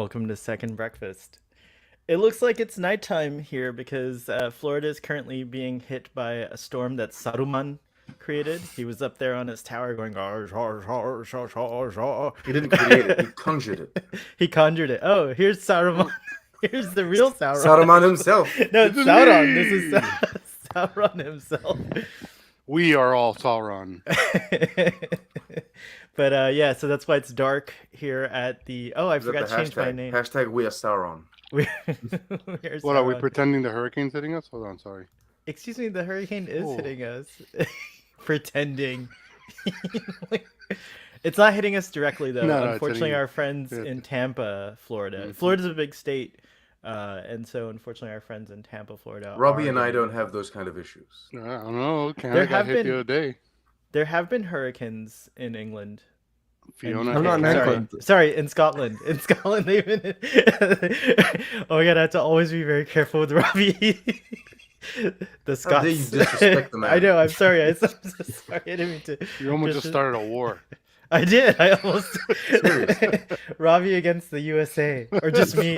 welcome to Second Breakfast. It looks like it's nighttime here because Florida is currently being hit by a storm that Saruman created. He was up there on his tower going, "Arr, arr, arr, arr, arr, arr." He didn't create it, he conjured it. He conjured it. Oh, here's Saruman. Here's the real Sauron. Saruman himself. No, it's Sauron. This is Sauron himself. We are all Sauron. But yeah, so that's why it's dark here at the. Oh, I Is that forgot the to change my hashtag? name. Hashtag we are Sauron. Here's What are we Sauron. pretending the hurricane's hitting us? Hold on, sorry. Excuse me, the hurricane is Oh. hitting us. Pretending. It's not hitting us directly though. No, it's Unfortunately, hitting- our friends yeah. in Tampa, Florida. Mhm. Florida's a big state, and so unfortunately, our friends in Tampa, Florida. Robbie are and I getting- don't have those kind of issues. I don't know. There Canada got have hit been- the other day. There have been hurricanes in England. Fiona. I'm not hit in Sorry, England. sorry, in Scotland. In Scotland, they've been. Oh my god, I have to always be very careful with Robbie. The Scots. How dare you disrespect the man. I know. I'm sorry. I'm so sorry. I didn't mean to. You almost just started a war. I did. I almost. Seriously. Robbie against the USA, or just me.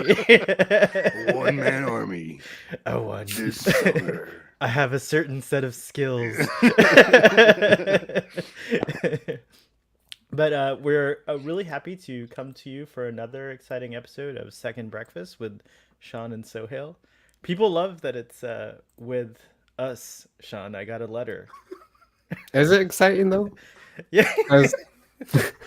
One man army. I won. This summer. I have a certain set of skills. But we're really happy to come to you for another exciting episode of Second Breakfast with Sean and Sohail. People love that it's with us, Sean. I got a letter. Is it exciting though? Yeah. As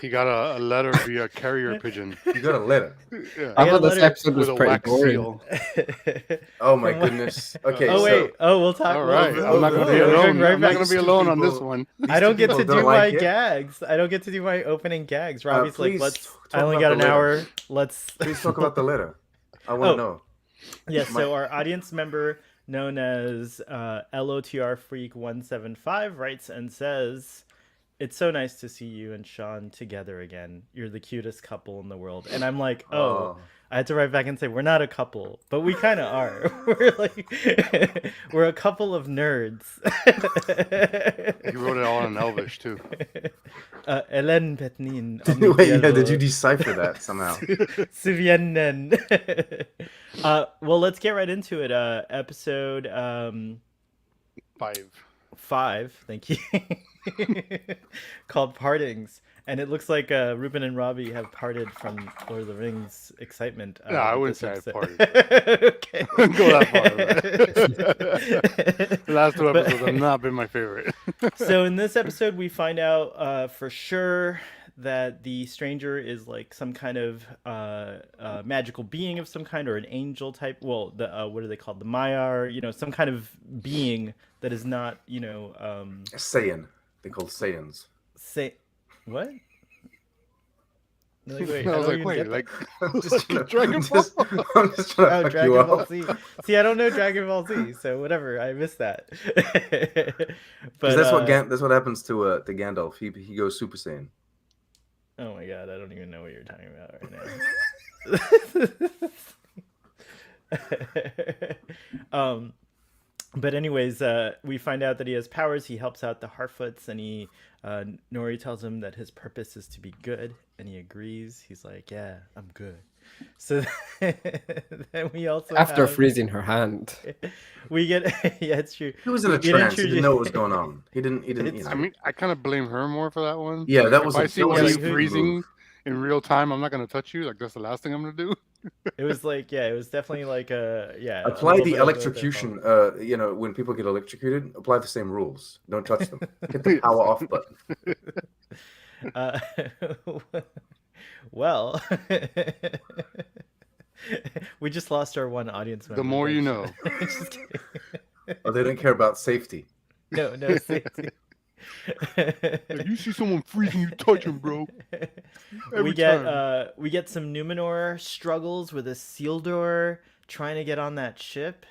He got a letter via carrier pigeon. You got a letter. Yeah. I got a thought this letter episode was With a pretty wax boring. seal. Oh my From what- goodness. Okay, Oh so wait. Oh, we'll talk. All right. Whoa, I'm not going to be whoa, alone. right I'm not back going to be to alone on this people. one. these I don't two get to people do don't my like it. gags. I don't get to do my opening gags. Robbie's like, please let's. talk I only about got the an letter. hour. Let's. Please talk about the letter. I want Oh. to know. Yes, My- so our audience member known as LOTR Freak 175 writes and says, "It's so nice to see you and Sean together again. You're the cutest couple in the world." And I'm like, oh, I had to write back and say, we're not a couple, but we kind of are. We're like, we're a couple of nerds. He wrote it all in Elvish, too. Hélène Petnin. Wait, yeah, did you decipher that somehow? Sivienen. Well, let's get right into it. Episode 5, thank you, called Partings. And it looks like Ruben and Robbie have parted from Lord of the Rings excitement. No, I with wouldn't this say I episode. Okay. Go that far. The last two episodes have not been my favorite. So in this episode, we find out for sure that the stranger is like some kind of magical being of some kind, or an angel type. Well, the what are they called? The Maiar. You know, some kind of being that is not. You know, Saiyan. They're called Saiyans. say what? Like, wait, I how was do like, you wait, get like, I'm just trying Dragon to- Ball? I'm just trying to Oh, fuck Dragon you Ball up. Z. See, I don't know Dragon Ball Z, so whatever. I missed that. But Because that's what happens to Gandalf. He goes Super Saiyan. oh my god, I don't even know what you're talking about right now. But anyways, we find out that he has powers. He helps out the Harfoots, and Nori tells him that his purpose is to be good, and he agrees. He's like, "Yeah, I'm good." So then we also After have- freezing her hand. we get yeah, it's true. He was in a Get trance. He introduced- didn't know what was going on. He didn't. It's- I mean, I kind of blame her more for that one. Yeah, that was If a- I see that one was of a you good freezing move. in real time, I'm not going to touch you. Like, that's the last thing I'm going to do. It was like, yeah, it was definitely like a a Apply little the bit of a- electrocution. When people get electrocuted, apply the same rules. Don't touch them. Hit the power off button. Uh, well, we just lost our one audience member. The more you know. Just kidding. Oh, they don't care about safety. No, safety. Like, you see someone freezing, you touch him, bro. Every we get time. we get some Numenor struggles with Isildur trying to get on that ship.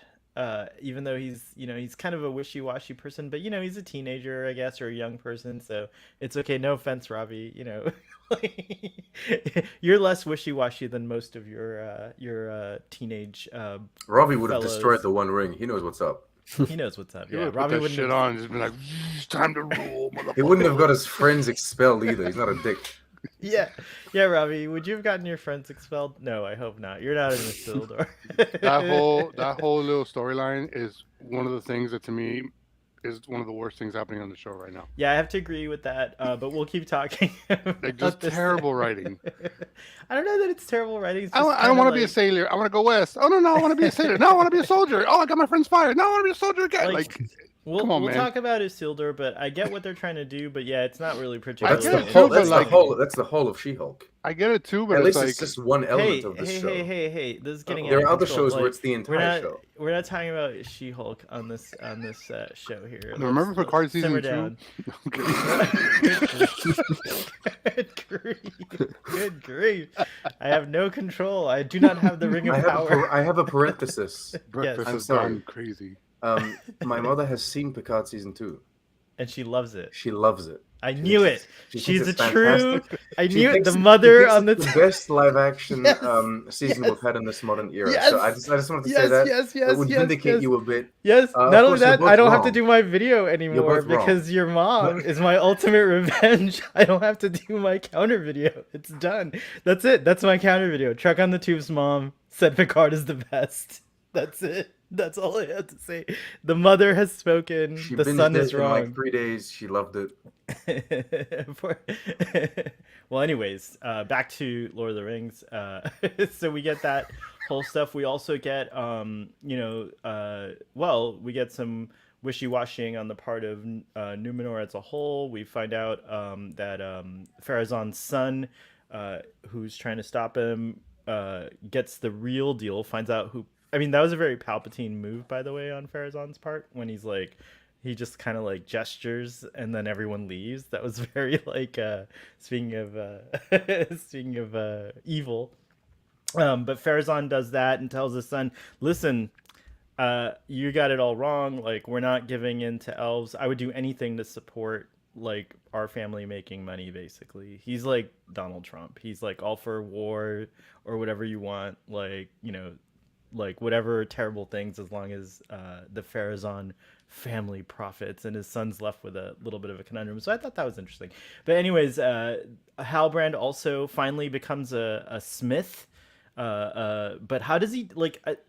Even though he's kind of a wishy-washy person, but he's a teenager, I guess, or a young person, so it's okay. No offense, Robbie. You're less wishy-washy than most of your teenage. Robbie would have Fellows. destroyed the One Ring. He knows what's up. He knows what's up. He Yeah, would Robbie put that wouldn't shit on and just be like, it's time to rule, motherfucker. He wouldn't have got his friends expelled either. He's not a dick. Yeah, yeah, Robbie. Would you have gotten your friends expelled? No, I hope not. You're not in Isildur. That whole little storyline is one of the things that to me is one of the worst things happening on the show right now. Yeah, I have to agree with that. But we'll keep talking Like just about this. terrible writing. I don't know that it's terrible writing. It's I just don't want to kinda be a sailor. I want to go west. Oh no, I want to be a sailor. No, I want to be a soldier. Oh, I got my friends fired. No, I want to be a soldier again. Like, Like We'll come on, man. talk about Isildur, but I get what they're trying to do. But yeah, it's not really That's particularly. get the it whole. too, That's but the like- whole. That's the whole of She-Hulk. I get it too, but At it's least like it's just one element Hey, of the hey, show. hey! This is getting. There out are of other control. shows where Like, it's the we're entire not show. we're not talking about She-Hulk on this show here. Remember Let's Picard simmer season 2? down. Good grief! Good grief! I have no control. I do not have the ring of power. I have a parenthesis. Breakfast I'm has sorry. gone crazy. My mother has seen Picard season 2. And she loves it. She loves it. I knew it. She She's a thinks it's true. fantastic. I She knew it. thinks The she mother thinks on the. it's the best live action Yes, season yes. we've had in this modern era. Yes, So I just wanted to say yes, that. yes, That would yes, vindicate yes. you a bit. Yes. Of Not only course, you're that, both I don't have to wrong. do my video anymore both wrong. because your mom is my ultimate revenge. I don't have to do my counter video. It's done. That's it. That's my counter video. Truck on the Tube's mom said Picard is the best. That's it. That's all I have to say. The mother has spoken. She The binged son it is in wrong. like 3 days. She loved it. Well, anyways, back to Lord of the Rings. So we get that whole stuff. We also get, we get some wishy-washying on the part of Numenor as a whole. We find out that Farazan's son, who's trying to stop him, gets the real deal, finds out who... I mean, that was a very Palpatine move, by the way, on Farazan's part, when he's like... He just kind of like gestures and then everyone leaves. That was very like speaking of evil. But Farazan does that and tells his son, "Listen, you got it all wrong. Like, we're not giving in to elves. I would do anything to support like our family making money." Basically, he's like Donald Trump. He's like all for war or whatever you want. Like, like whatever terrible things, as long as the Farazan family profits, and his son's left with a little bit of a conundrum. So I thought that was interesting. But anyways, Halbrand also finally becomes a smith. But how does he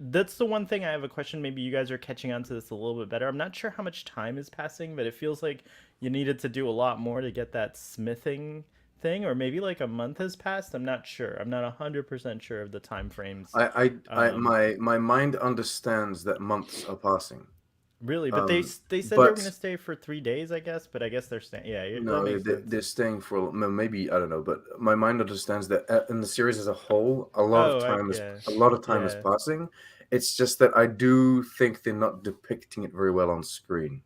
that's the one thing I have a question. Maybe you guys are catching on to this a little bit better. I'm not sure how much time is passing, but it feels like you needed to do a lot more to get that smithing thing, or maybe like a month has passed. I'm not sure. I'm not 100% sure of the time frames. My mind understands that months are passing. Really, but they said they were going to stay for 3 days, I guess. But I guess they're staying. Yeah, No, that makes sense. they're staying for maybe, I don't know, but my mind understands that in the series as a whole, a lot of time is passing. It's just that I do think they're not depicting it very well on screen.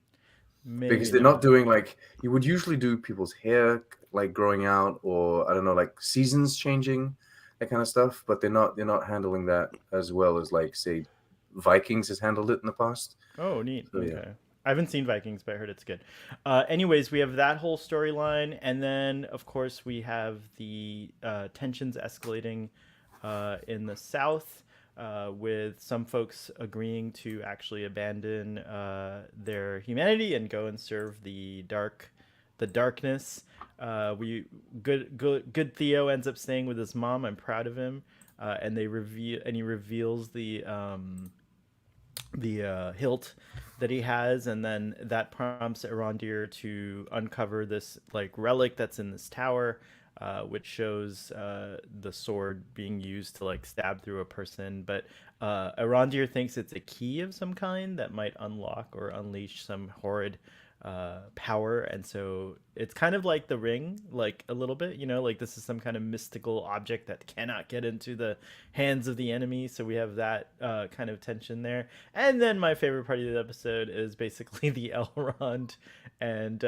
Maybe Because they're not doing like you would usually do people's hair like growing out, or I don't know, like seasons changing, that kind of stuff. But they're not handling that as well as like say Vikings has handled it in the past. Oh, neat. So, Okay. yeah. I haven't seen Vikings, but I heard it's good. Anyways, we have that whole storyline, and then of course we have the tensions escalating in the south, with some folks agreeing to actually abandon their humanity and go and serve the darkness. Good Theo ends up staying with his mom. I'm proud of him. And he reveals the hilt that he has, and then that prompts Arondir to uncover this like relic that's in this tower, which shows the sword being used to like stab through a person. But Arondir thinks it's a key of some kind that might unlock or unleash some horrid power, and so it's kind of like the ring, like a little bit, like this is some kind of mystical object that cannot get into the hands of the enemy. So we have that kind of tension there. And then my favorite part of the episode is basically the Elrond and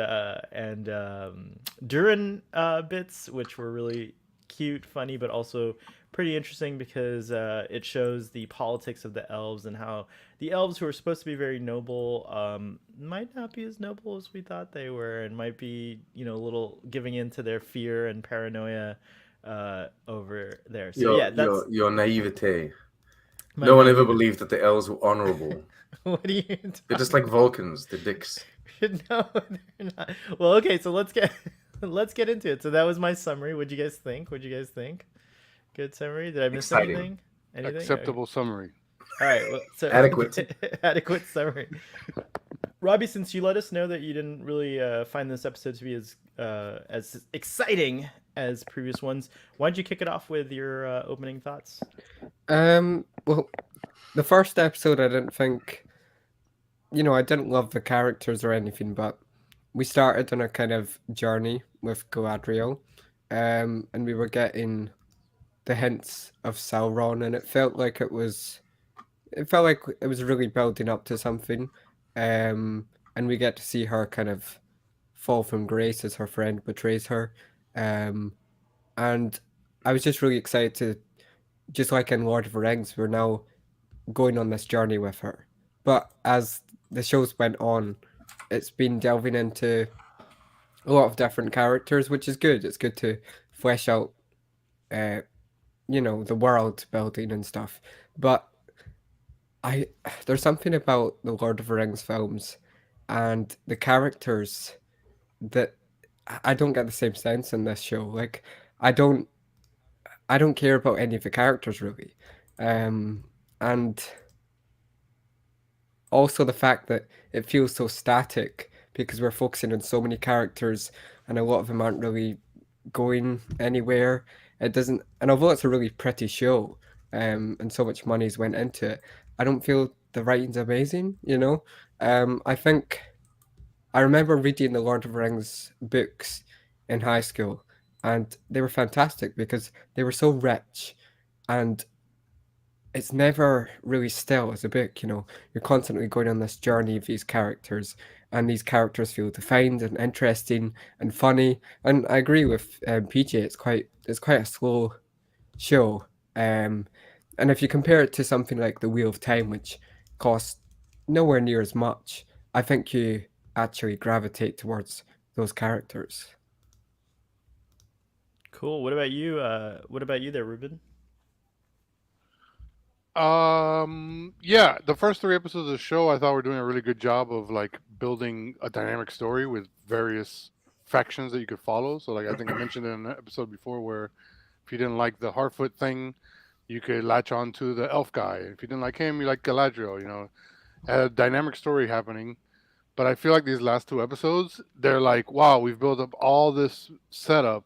Durin bits, which were really cute, funny, but also pretty interesting because it shows the politics of the elves and how the elves, who are supposed to be very noble, might not be as noble as we thought they were, and might be, a little giving in to their fear and paranoia over there. So that's your naivete. my No one ever naivete. believed that the elves were honorable. What are you They're just like Vulcans, the dicks. No, they're not. Well, okay, so let's get let's get into it. So that was my summary. What'd you guys think? Good summary. Did I miss Exciting. anything? Acceptable summary. All right. Well, so Adequate. adequate summary. Robbie, since you let us know that you didn't really find this episode to be as exciting as previous ones, why don't you kick it off with your opening thoughts? Well, the first episode, I didn't think, I didn't love the characters or anything, but we started on a kind of journey with Galadriel, and we were getting the hints of Sauron, and it felt like it was really building up to something. And we get to see her kind of fall from grace as her friend betrays her. And I was just really excited to, just like in Lord of the Rings, we're now going on this journey with her. But as the shows went on, it's been delving into a lot of different characters, which is good. It's good to flesh out, the world building and stuff. But there's something about the Lord of the Rings films and the characters that I don't get the same sense in this show. Like, I don't care about any of the characters really, and also the fact that it feels so static because we're focusing on so many characters and a lot of them aren't really going anywhere. It doesn't, and although it's a really pretty show, and so much money's went into it, I don't feel the writing's amazing. I think I remember reading the Lord of the Rings books in high school, and they were fantastic because they were so rich, and it's never really still as a book. You're constantly going on this journey of these characters, and these characters feel defined and interesting and funny. And I agree with PJ. It's quite a slow show. And if you compare it to something like The Wheel of Time, which costs nowhere near as much, I think you actually gravitate towards those characters. Cool. What about you? What about you there, Ruben? Yeah, the first 3 episodes of the show, I thought were doing a really good job of like building a dynamic story with various factions that you could follow. So, like, I think I mentioned in an episode before where if you didn't like the Harfoot thing, you could latch on to the elf guy. If you didn't like him, you like Galadriel. Had a dynamic story happening. But I feel like these last 2 episodes, they're like, wow, we've built up all this setup,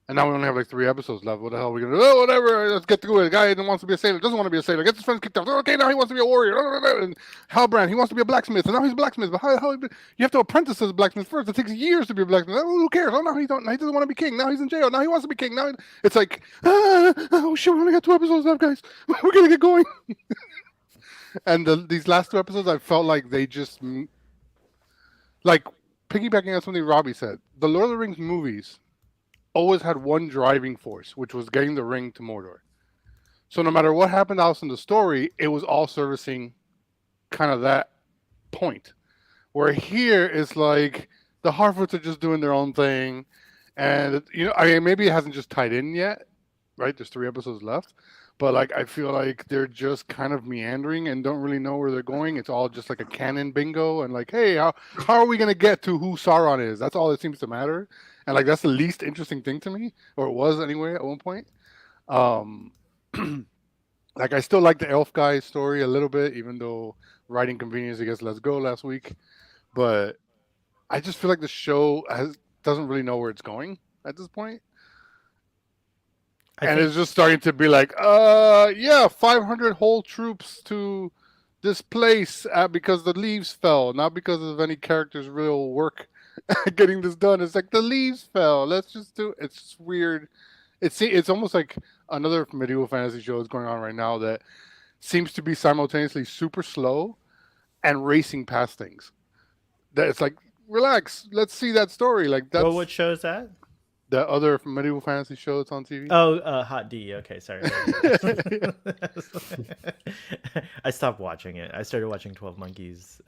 and now we only have like 3 episodes left. What the hell are we gonna do? Oh, whatever, let's get through it. The guy wants to be a sailor, doesn't want to be a sailor, gets his friends kicked off. Okay, now he wants to be a warrior. And Halbrand, he wants to be a blacksmith, and now he's a blacksmith. But how you have to apprentice as a blacksmith first. It takes years to be a blacksmith. Oh, who cares? Oh, no, he doesn't want to be king. Now he's in jail. Now he wants to be king. Now it's like, oh shit, we only got 2 episodes left, guys. We're gonna get going. And these last 2 episodes, I felt like they just, like, piggybacking on something Robbie said, the Lord of the Rings movies always had one driving force, which was getting the ring to Mordor. So no matter what happened else in the story, it was all servicing kind of that point. Where here it's like the Harfoots are just doing their own thing, and maybe it hasn't just tied in yet, right? There's 3 episodes left, but like I feel like they're just kind of meandering and don't really know where they're going. It's all just like a canon bingo, and like, hey, how are we gonna get to who Sauron is? That's all that seems to matter. And like that's the least interesting thing to me, or it was anyway at one point. Like I still like the elf guy story a little bit, even though writing convenience, I guess, Let's Go last week. But I just feel like the show doesn't really know where it's going at this point. And it's just starting to be like, 500 whole troops to this place because the leaves fell, not because of any character's real work getting this done. It's like the leaves fell. Let's just do it. It's just weird. It's almost like another medieval fantasy show is going on right now that seems to be simultaneously super slow and racing past things. That it's like, relax, let's see that story. Like that's what show is that? The other medieval fantasy show that's on TV. Oh, Hot D. Okay, sorry. I stopped watching it. I started watching 12 Monkeys,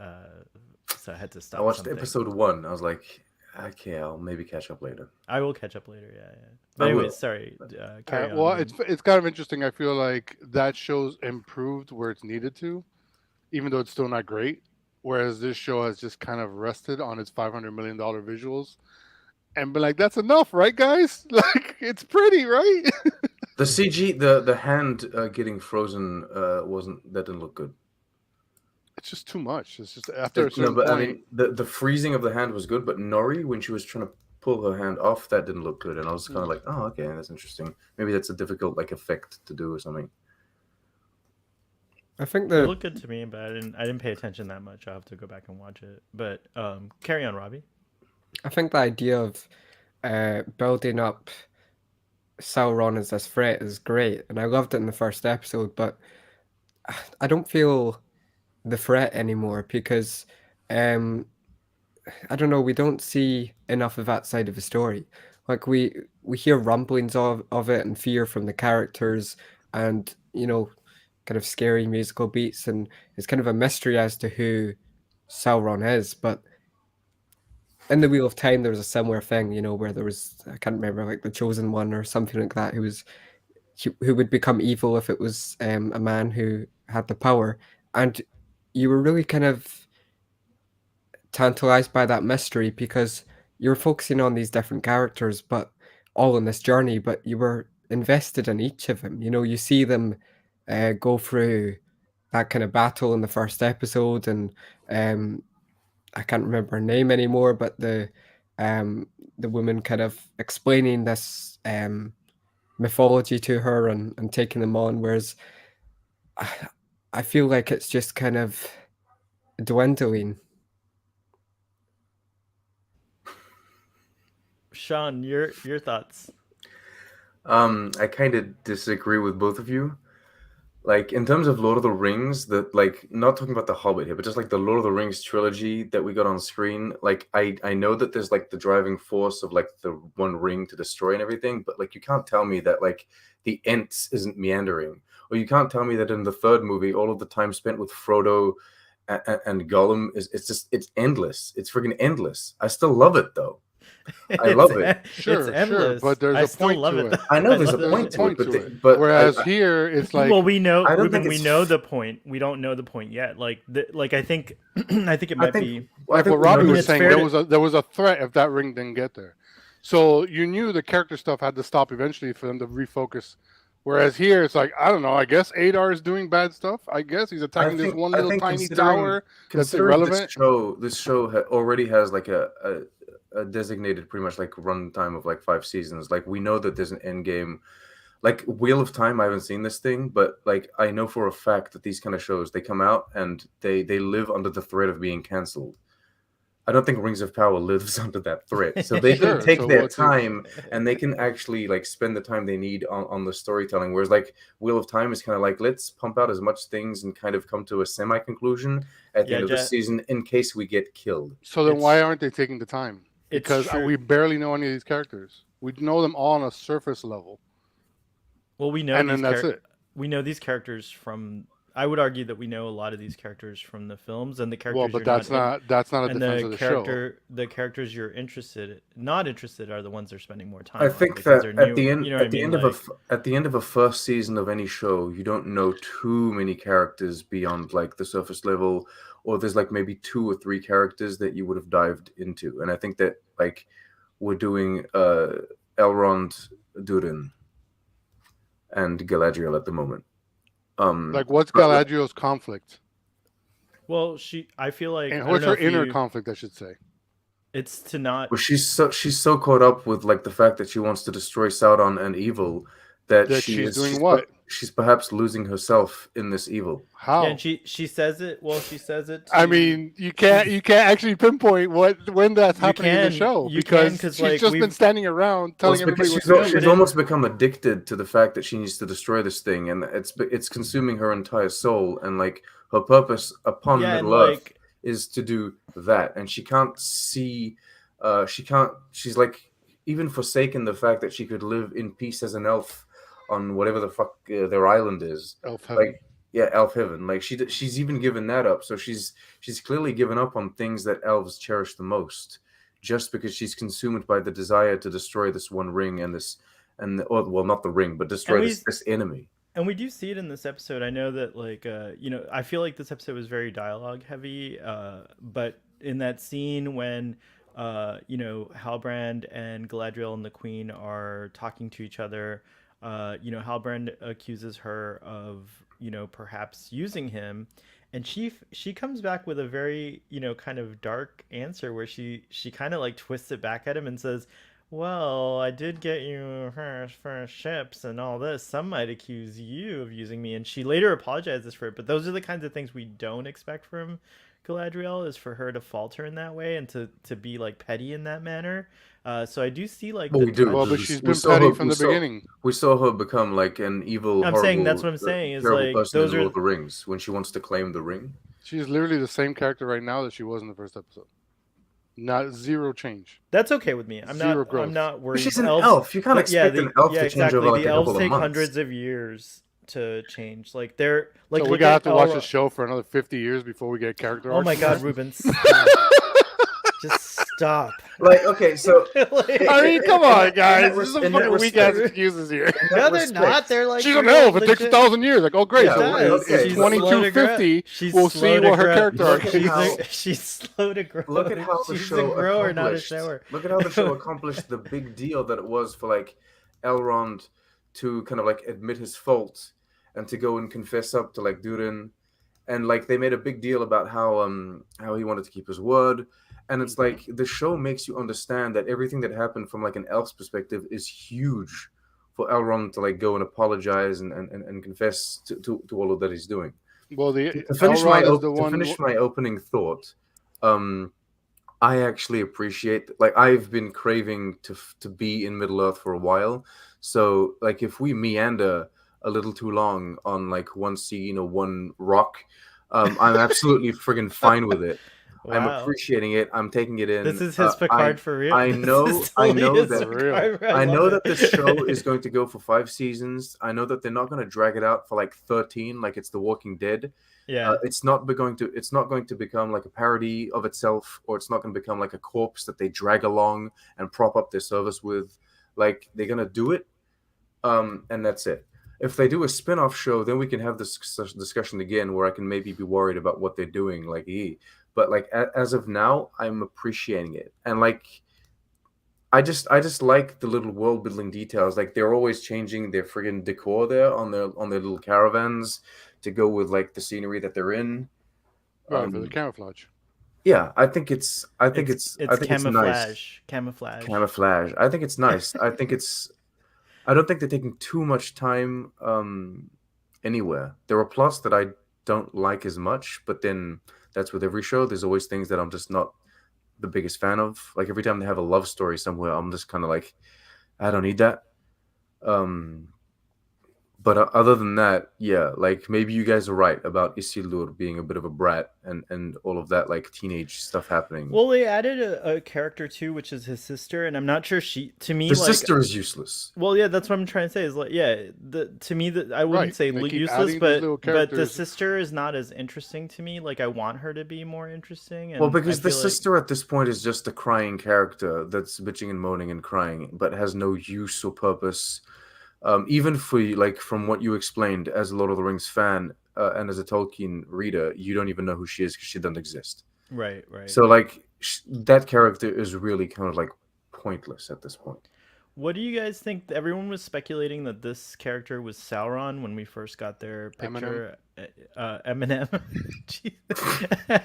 so I had to stop. I watched episode 1. I was like, okay, I'll maybe catch up later. I will catch up later. Yeah. But anyway, sorry. Carry on. Well, it's kind of interesting. I feel like that show's improved where it's needed to, even though it's still not great. Whereas this show has just kind of rested on its $500 million visuals and be like, "That's enough, right, guys? Like, it's pretty, right?" The CG, the hand getting frozen didn't look good. It's just too much. It's just after a No, certain but I point. mean the freezing of the hand was good, but Nori, when she was trying to pull her hand off, that didn't look good, and I was kind of like, oh, okay, that's interesting. Maybe that's a difficult like effect to do or something. I think It the looked good to me, but I didn't pay attention that much. I'll have to go back and watch it. But carry on, Robbie. I think the idea of building up Sauron as this threat is great, and I loved it in the first episode, but I don't feel the threat anymore because um, I don't know, we don't see enough of that side of the story. Like we hear rumblings of it and fear from the characters and, you know, kind of scary musical beats, and it's kind of a mystery as to who Sauron is, but in the Wheel of Time, there was a similar thing, you know, where there was, I can't remember, like the Chosen One or something like that, who would become evil if it was a man who had the power, and you were really kind of tantalized by that mystery because you were focusing on these different characters, but all on this journey, but you were invested in each of them. You know, you see them go through that kind of battle in the first episode, and um, I can't remember her name anymore, but the woman kind of explaining this mythology to her and taking them on, whereas I feel like it's just kind of dwindling. Sean, your thoughts. I kind of disagree with both of you. Like in terms of Lord of the Rings, like not talking about the Hobbit here, but just like the Lord of the Rings trilogy that we got on screen. Like I know that there's like the driving force of like the one ring to destroy and everything, but like you can't tell me that like the Ents isn't meandering, or you can't tell me that in the third movie all of the time spent with Frodo and Gollum it's endless. It's freaking endless. I still love it though. I love it. Sure, It's endless. but there's I a still point love to it. it. I know there's a love point it. to it, to it. but Whereas here, it's like, well, we know, I don't Ruben, think we it's know f- the point. We don't know the point yet. Like I think I think it might be. Well, I like think what we know Robbie mean, was it's saying, fair there to- was a threat if that ring didn't get there. So you knew the character stuff had to stop eventually for them to refocus. Whereas here, it's like, I don't know. I guess Adar is doing bad stuff. I guess he's attacking this one little tiny tower that's considering irrelevant. this show already has like a designated pretty much like runtime of like 5 seasons. Like we know that there's an end game. Like Wheel of Time, I haven't seen this thing, but like I know for a fact that these kind of shows they come out and they live under the threat of being canceled. I don't think Rings of Power lives under that threat, so they Sure, can take so their what's it- time and they can actually like spend the time they need on the storytelling. Whereas like Wheel of Time is kind of like let's pump out as much things and kind of come to a semi conclusion at the Yeah, end of the Jet- season in case we get killed. So then It's- why aren't they taking the time? It's Because true. we barely know any of these characters. We know them all on a surface level. Well, we know And these then that's it. We know these characters from. I would argue that we know a lot of these characters from the films and the characters. Well, but you're that's not a and defense the of the show. the characters you're not interested are the ones they're spending more time. I on think because that they're at the end you know what I mean? Like, at the end of a first season of any show, you don't know too many characters beyond like the surface level, or there's like maybe 2 or 3 characters that you would have dived into. And I think that like we're doing Elrond, Durin, and Galadriel at the moment. Like, what's but- Galadriel's conflict? well, I feel like I And don't what's know her if inner you- conflict, I should say? It's to not. Well, she's so caught up with like the fact that she wants to destroy Sauron and evil that, That she's doing what? She's perhaps losing herself in this evil. How? Yeah, and she says it. Well, she says it. I to- mean, you can't actually pinpoint when that's You happening in the can- show you can, because 'cause, she's like, just we've- been standing around Well, telling it's because everybody what to do. but she's almost become addicted to the fact that she needs to destroy this thing, and it's consuming her entire soul. And like her purpose upon yeah, and Middle Earth like is to do that, and she can't see. She's like even forsaken the fact that she could live in peace as an elf on whatever the fuck their island is. Elf heaven. Like yeah, elf heaven. Like she's even given that up. So she's clearly given up on things that elves cherish the most, just because she's consumed by the desire to destroy this one ring well, not the ring, but destroy And this enemy. And we do see it in this episode. I know that, like, I feel like this episode was very dialogue heavy. But in that scene when Halbrand and Galadriel and the Queen are talking to each other. Halbrand accuses her of, perhaps using him, and she comes back with a very, kind of dark answer where she kind of like twists it back at him and says, well, I did get you first ships and all this. Some might accuse you of using me, and she later apologizes for it. But those are the kinds of things we don't expect from Galadriel, is for her to falter in that way and to be like petty in that manner. So I do see like Well, we do. Well, We but she's we been saw petty her- from we the saw- beginning. We saw her become like an evil, I'm horrible, saying that's what I'm saying, is terrible like, person those in are- Lord of the Rings when she wants to claim the ring. She's literally the same character right now that she was in the first episode. Not zero change. That's okay with me. I'm Zero not. growth. I'm not But worried. she's an Elves- elf. You can't but expect an elf to change exactly. over like The a elves couple of take months. hundreds of years to change. Like they're like. So we look gotta have at to watch the Elrond- show for another 50 years before we get character Oh arcs. my God, Ruben! Stop. Just stop. Like, okay, so Like- I mean, come on, guys. that This is in some that fucking weak ass respect- excuses here. in no, that they're respect- not. They're like. She's an real elf. It takes legit- 1,000 years. Like, oh, great. Yeah, So does. okay, She's so 2250, She's we'll slow see to what her grow. character Look arc at is. how- She's slow to grow. look at how the She's show a grower, not a accomplished. shower. Look at how the show accomplished the big deal that it was for like Elrond to kind of like admit his fault and to go and confess up to like Durin, and like they made a big deal about how he wanted to keep his word. And it's like the show makes you understand that everything that happened from like an elf's perspective is huge for Elrond to like go and apologize and confess to all of that he's doing. Well, the To finish, Elrond my opening thought, I actually appreciate, like, I've been craving to be in Middle Earth for a while. So like if we meander a little too long on like one scene or one rock, I'm absolutely friggin' fine with it. I'm Wow. appreciating it. I'm taking it in. This is his Picard for real. I This know- is I totally know his that- Picard. I know love that it. this show is going to go for 5 seasons. I know that they're not going to drag it out for like 13, like it's The Walking Dead. Yeah. It's not going to become like a parody of itself, or it's not going to become like a corpse that they drag along and prop up their service with. Like they're going to do it, and that's it. If they do a spin-off show, then we can have this discussion again, where I can maybe be worried about what they're doing, like But like as of now, I'm appreciating it, and like I just like the little world building details. Like they're always changing their friggin' decor there on their little caravans to go with like the scenery that they're in. Right, for the camouflage. Yeah, I think it's It's nice. camouflage. Camouflage. I think it's nice. I don't think they're taking too much time anywhere. There are plots that I don't like as much, but then that's with every show. There's always things that I'm just not the biggest fan of. Like every time they have a love story somewhere, I'm just kind of like, I don't need that. But other than that, yeah, like maybe you guys are right about Isildur being a bit of a brat and all of that like teenage stuff happening. Well, they added a character too, which is his sister, and I'm not sure to me, the like, sister is useless. Well, yeah, that's what I'm trying to say. Is like, yeah, to me, that I wouldn't Right, say they keep useless, adding these little but the characters. sister is not as interesting to me. Like, I want her to be more interesting. And Well, because I the feel like- sister at this point is just a crying character that's bitching and moaning and crying, but has no use or purpose. Even for like from what you explained as a Lord of the Rings fan and as a Tolkien reader, you don't even know who she is because she doesn't exist. right. So like that character is really kind of like pointless at this point. What do you guys think? Everyone was speculating that this character was Sauron when we first got their picture. Eminem. Jeez. I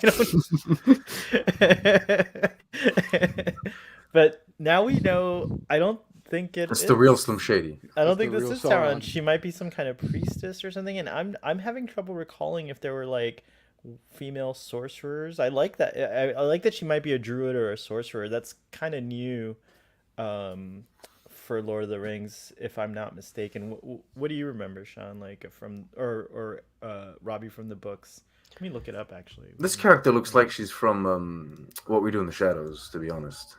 don't. But now we know. I don't think It's the real Slim Shady. I don't It's think the this real is Sauron. Sauron. She might be some kind of priestess or something, and I'm having trouble recalling if there were like female sorcerers. I like that. I like that she might be a druid or a sorcerer. That's kind of new for Lord of the Rings, if I'm not mistaken. What do you remember, Sean? Like from or Robbie from the books? Let me look it up. Actually, This character looks like she's from What We Do in the Shadows, to be honest.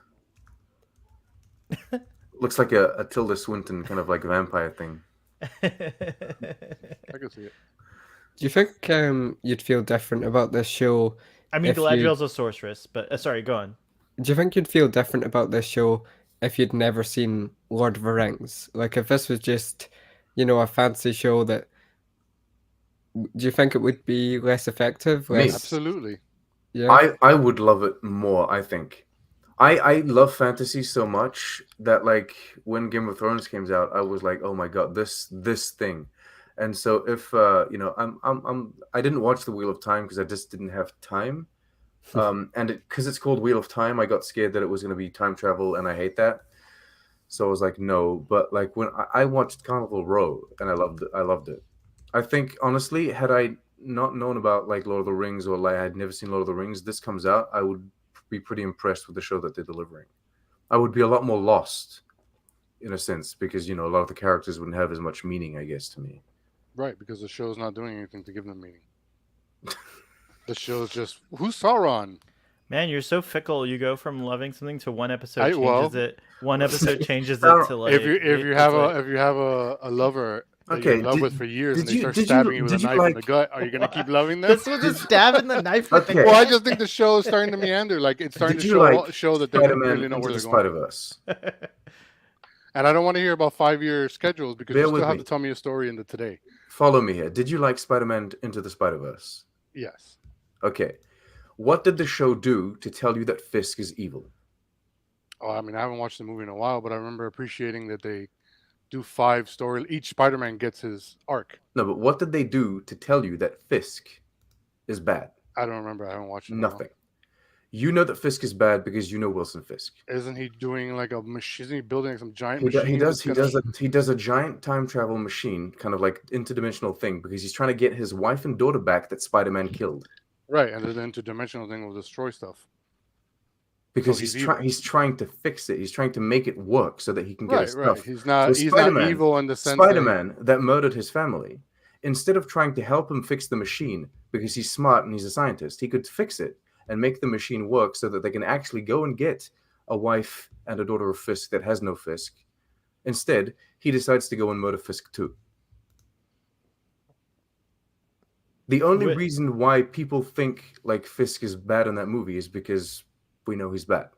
Looks like a Tilda Swinton kind of like vampire thing. I can see it. Do you think you'd feel different about this show? I mean, if you- Galadriel's a sorceress, but sorry, go on. Do you think you'd feel different about this show if you'd never seen Lord of the Rings? Like if this was just, a fancy show that. Do you think it would be less effective? Me? Less, Absolutely. yeah. I would love it more, I think. I love fantasy so much that like when Game of Thrones came out, I was like, oh my god, this thing. And so if you know, I didn't watch the Wheel of Time because I just didn't have time. And because it's called Wheel of Time, I got scared that it was going to be time travel, and I hate that. So I was like, no. But like when I watched Carnival Row, and I loved it. I loved it. I think honestly, had I not known about like Lord of the Rings, or like I had never seen Lord of the Rings, this comes out, I would be pretty impressed with the show that they're delivering. I would be a lot more lost in a sense because you know a lot of the characters wouldn't have as much meaning, I guess, to me. Right, because the show's not doing anything to give them meaning. The show's just who's Sauron? Man, you're so fickle. You go from loving something to one episode I- changes well- it. One episode changes it Sauron- to like. If you it's have like- a lover that Okay, you're in love did- with for years did and they you- start did you- stabbing you with a did you knife in the like- gut, are you gonna keep loving them? This was a stab in the knife. Okay. Well, I just think the show is starting to meander. Like it's starting Did to you show like show that they don't Spider-Man really know into where the they're going. Spider-Verse? And I don't want to hear about 5-year schedules because Bear you with still have me. to tell me a story in the today. Follow me here. Did you like Spider-Man into the Spider-Verse? Yes. Okay. What did the show do to tell you that Fisk is evil? Oh, I mean, I haven't watched the movie in a while, but I remember appreciating that they do 5 story. Each Spider-Man gets his arc. No, but what did they do to tell you that Fisk is bad? I don't remember. I haven't watched it. in a while. Nothing. You know that Fisk is bad because you know Wilson Fisk. Isn't he doing like a machine? Isn't he building like some giant He, do- machine? he does. that's He gonna- does. He does a giant time travel machine, kind of like interdimensional thing, because he's trying to get his wife and daughter back that Spider-Man killed. Right, and the interdimensional thing will destroy stuff. Because he's he's trying to fix it. He's trying to make it work so that he can get his Right, right. stuff. He's not. So He's not Spider-Man- evil in the sense. that- Spider-Man that murdered his family, instead of trying to help him fix the machine because he's smart and he's a scientist, he could fix it and make the machine work so that they can actually go and get a wife and a daughter of Fisk that has no Fisk. Instead, he decides to go and murder Fisk too. The only Wait. reason why people think like Fisk is bad in that movie is because we know he's bad.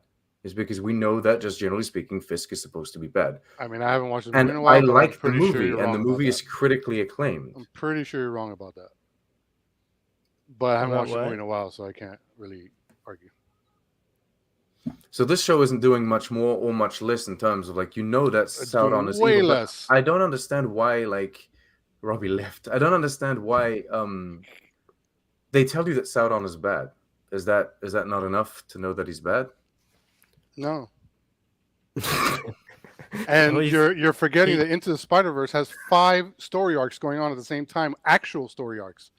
Is because we know that, just generally speaking, Fisk is supposed to be bad. I mean, I haven't watched the movie And in a while. I but I'm like the pretty sure movie, you're and the wrong about movie is that. critically acclaimed. I'm pretty sure you're wrong about that. But I haven't About watched the what? movie in a while, so I can't really argue. So this show isn't doing much more or much less in terms of like that It's Sauron doing is way evil. but less. I don't understand why like Robbie left. I don't understand why they tell you that Sauron is bad. Is that not enough to know that he's bad? No. And Well, he's- you're forgetting he- that Into the Spider-Verse has 5 story arcs going on at the same time, actual story arcs.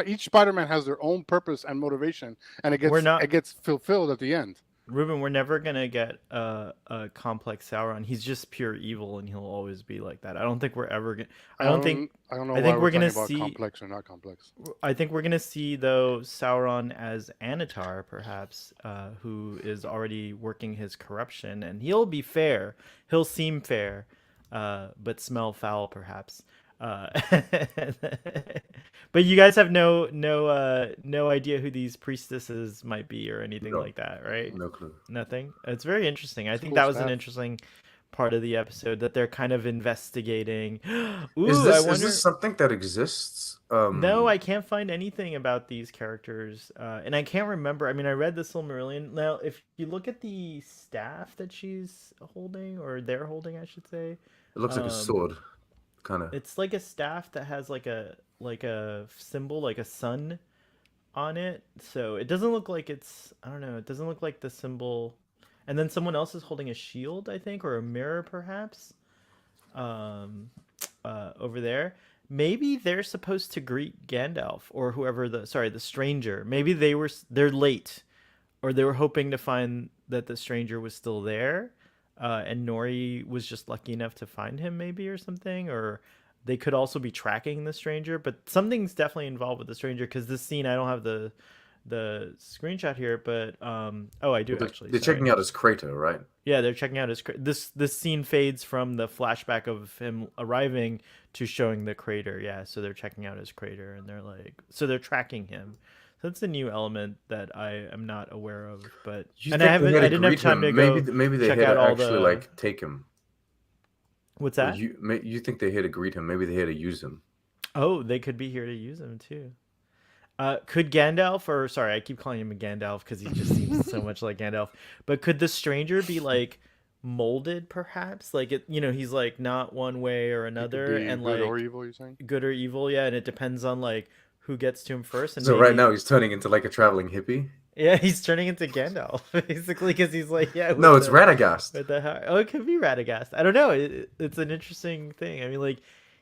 Each Spider-Man has their own purpose and motivation, and it We're not- gets fulfilled at the end. Ruben, we're never gonna get a complex Sauron. He's just pure evil, and he'll always be like that. I don't think we're ever gonna. I don't think. I don't know. I why think we're we're gonna talking about see- complex or not complex. I think we're gonna see though Sauron as Anatar, perhaps, who is already working his corruption, and he'll be fair. He'll seem fair, but smell foul, perhaps. But you guys have no idea who these priestesses might be or anything No. like that, right? No clue. Nothing. It's very interesting. I It's think cool that was an stuff. interesting part of the episode that they're kind of investigating. Ooh, Is I this wonder. is this something that exists? No, I can't find anything about these characters, and I can't remember. I mean, I read the Silmarillion. Now, if you look at the staff that she's holding, or they're holding, I should say, It looks like a um, sword, kind of. it's like a staff that has like a symbol, like a sun, on it. So it doesn't look like it's. I don't know. It doesn't look like the symbol. And then someone else is holding a shield, I think, or a mirror, perhaps. Over there. Maybe they're supposed to greet Gandalf or whoever the stranger. Maybe they're late, or they were hoping to find that the stranger was still there, and Nori was just lucky enough to find him, maybe, or something. Or they could also be tracking the stranger, but something's definitely involved with the stranger because this scene, I don't have the screenshot here, but oh, I do actually. They're sorry. checking out his crater, right? Yeah, they're checking out his this scene fades from the flashback of him arriving to showing the crater. Yeah, so they're checking out his crater, and they're tracking him. So that's a new element that I am not aware of. But You and think I they haven't. had to I didn't have greet time him? to go. Maybe they check had out to all actually the- like take him. What's Or that? You think they had to greet him? Maybe they had to use him. Oh, they could be here to use him too. Could Gandalf, or sorry, I keep calling him a Gandalf because he just seems so much like Gandalf. But could the stranger be like molded, perhaps? Like it, he's like not one way or It could another, be and good or like evil. You're saying? good or evil, yeah. And it depends on like who gets to him first, and So right maybe now he's turning into like a traveling hippie. yeah, he's turning into Gandalf basically because he's like yeah. No, With it's the, Radagast. with the oh, it could be Radagast. I don't know. It's an interesting thing. I mean, like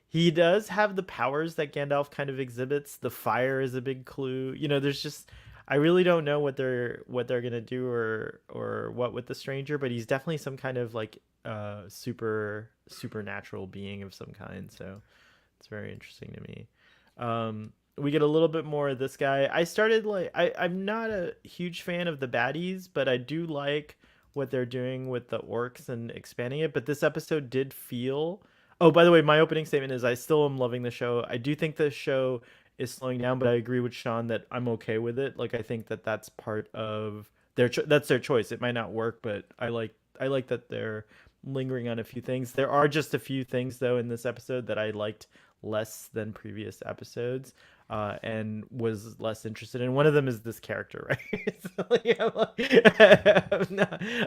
he does have the powers that Gandalf kind of exhibits. The fire is a big clue. There's just I really don't know what they're gonna do or what with the stranger, but he's definitely some kind of like supernatural being of some kind. So it's very interesting to me. We get a little bit more of this guy. I started like I'm not a huge fan of the baddies, but I do like what they're doing with the orcs and expanding it. But this episode did feel. Oh, by the way, my opening statement is I still am loving the show. I do think the show is slowing down, but I agree with Sean that I'm okay with it. Like I think that that's part of that's their choice. It might not work, but I like that they're lingering on a few things. There are just a few things though in this episode that I liked less than previous episodes, and was less interested in. One of them is this character, right? So, like,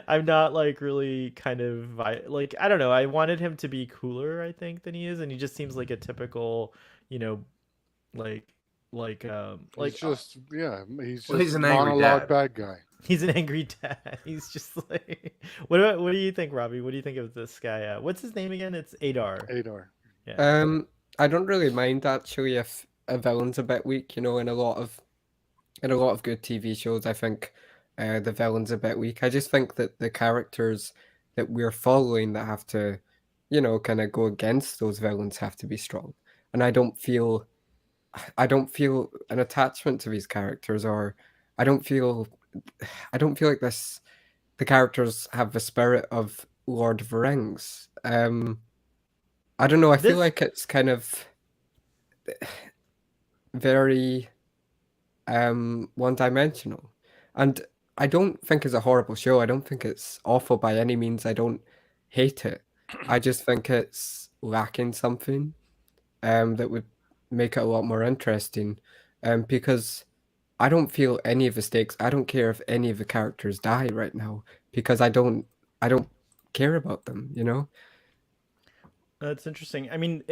I'm not like really kind of like I don't know. I wanted him to be cooler, I think, than he is, and he just seems like a typical, you know, like He's just he's Well, just he's an angry monologue dad. bad guy. he's an angry dad. He's just like what do you think, Robbie? What do you think of this guy? What's his name again? It's Adar. Adar. Yeah. I don't really mind actually if a villain's a bit weak. In a lot of good TV shows, I think the villain's a bit weak. I just think that the characters that we're following that have to, kind of go against those villains have to be strong. And I don't feel an attachment to these characters, or I don't feel like the characters have the spirit of Lord of the Rings. I don't know. I feel This like it's kind of very one-dimensional, and I don't think it's a horrible show. I don't think it's awful by any means. I don't hate it. I just think it's lacking something that would make it a lot more interesting, because I don't feel any of the stakes. I don't care if any of the characters die right now because I don't care about them. That's interesting. I mean,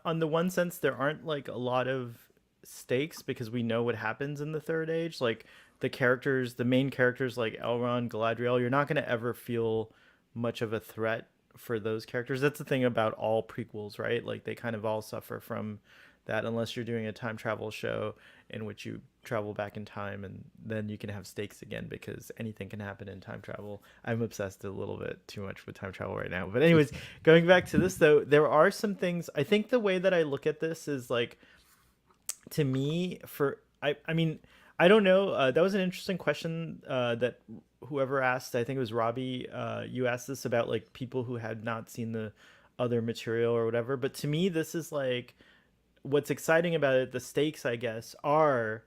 on the one sense, there aren't like a lot of stakes because we know what happens in the Third Age. Like the main characters like Elrond, Galadriel, you're not going to ever feel much of a threat for those characters. That's the thing about all prequels, right? Like they kind of all suffer from that unless you're doing a time travel show in which you travel back in time and then you can have stakes again because anything can happen in time travel. I'm obsessed a little bit too much with time travel right now. But anyways, going back to this though, there are some things. I think the way that I look at this is like, to me, I mean, I don't know. That was an interesting question that whoever asked, I think it was Robbie, you asked this about like people who had not seen the other material or whatever. But to me, this is like what's exciting about it. The stakes, I guess, are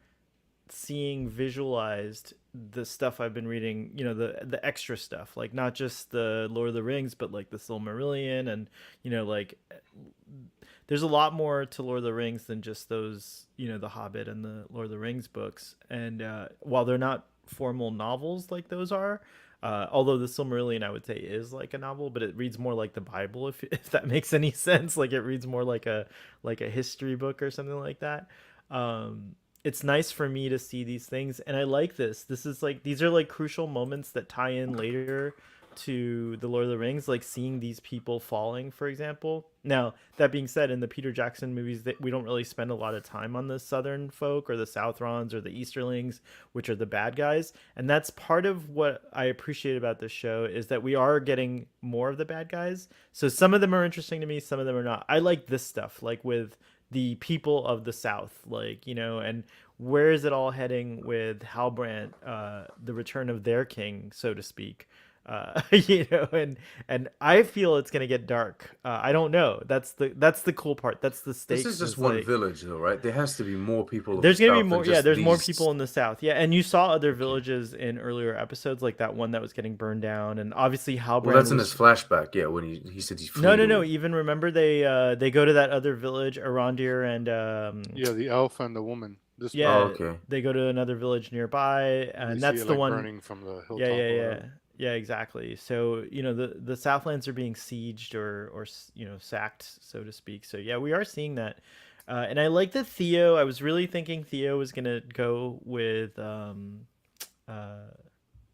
seeing visualized the stuff I've been reading, the extra stuff, like not just the Lord of the Rings, but like the Silmarillion and, like there's a lot more to Lord of the Rings than just those, the Hobbit and the Lord of the Rings books. And while they're not formal novels like those are, although the Silmarillion I would say is like a novel, but it reads more like the Bible, if that makes any sense. Like it reads more like a history book or something like that. It's nice for me to see these things, and I like this. These are like crucial moments that tie in later to the Lord of the Rings, like seeing these people falling, for example. Now, that being said, in the Peter Jackson movies, we don't really spend a lot of time on the Southern folk or the Southrons or the Easterlings, which are the bad guys. And that's part of what I appreciate about this show is that we are getting more of the bad guys. So some of them are interesting to me, some of them are not. I like this stuff, like with the people of the South, like, and where is it all heading with Halbrand, the return of their king, so to speak. And I feel it's gonna get dark. I don't know. That's the cool part. That's the stakes. This is just one village, though, right? There has to be more people. There's gonna be more. Yeah, there's more people in the South. Yeah, and you saw other villages in earlier episodes, like that one that was getting burned down, and obviously Halbrand. Well, that's in his flashback. Yeah, when he said he's no. Even remember they go to that other village, Arondir, and the elf and the woman. This Yeah, Oh, okay. they go to another village nearby, part. and You that's see it, the like, one. burning from the hilltop. Yeah, yeah, or yeah, whatever. yeah, exactly. So the Southlands are being sieged or sacked, so to speak. So yeah, we are seeing that, and I like that Theo. I was really thinking Theo was gonna go with uh,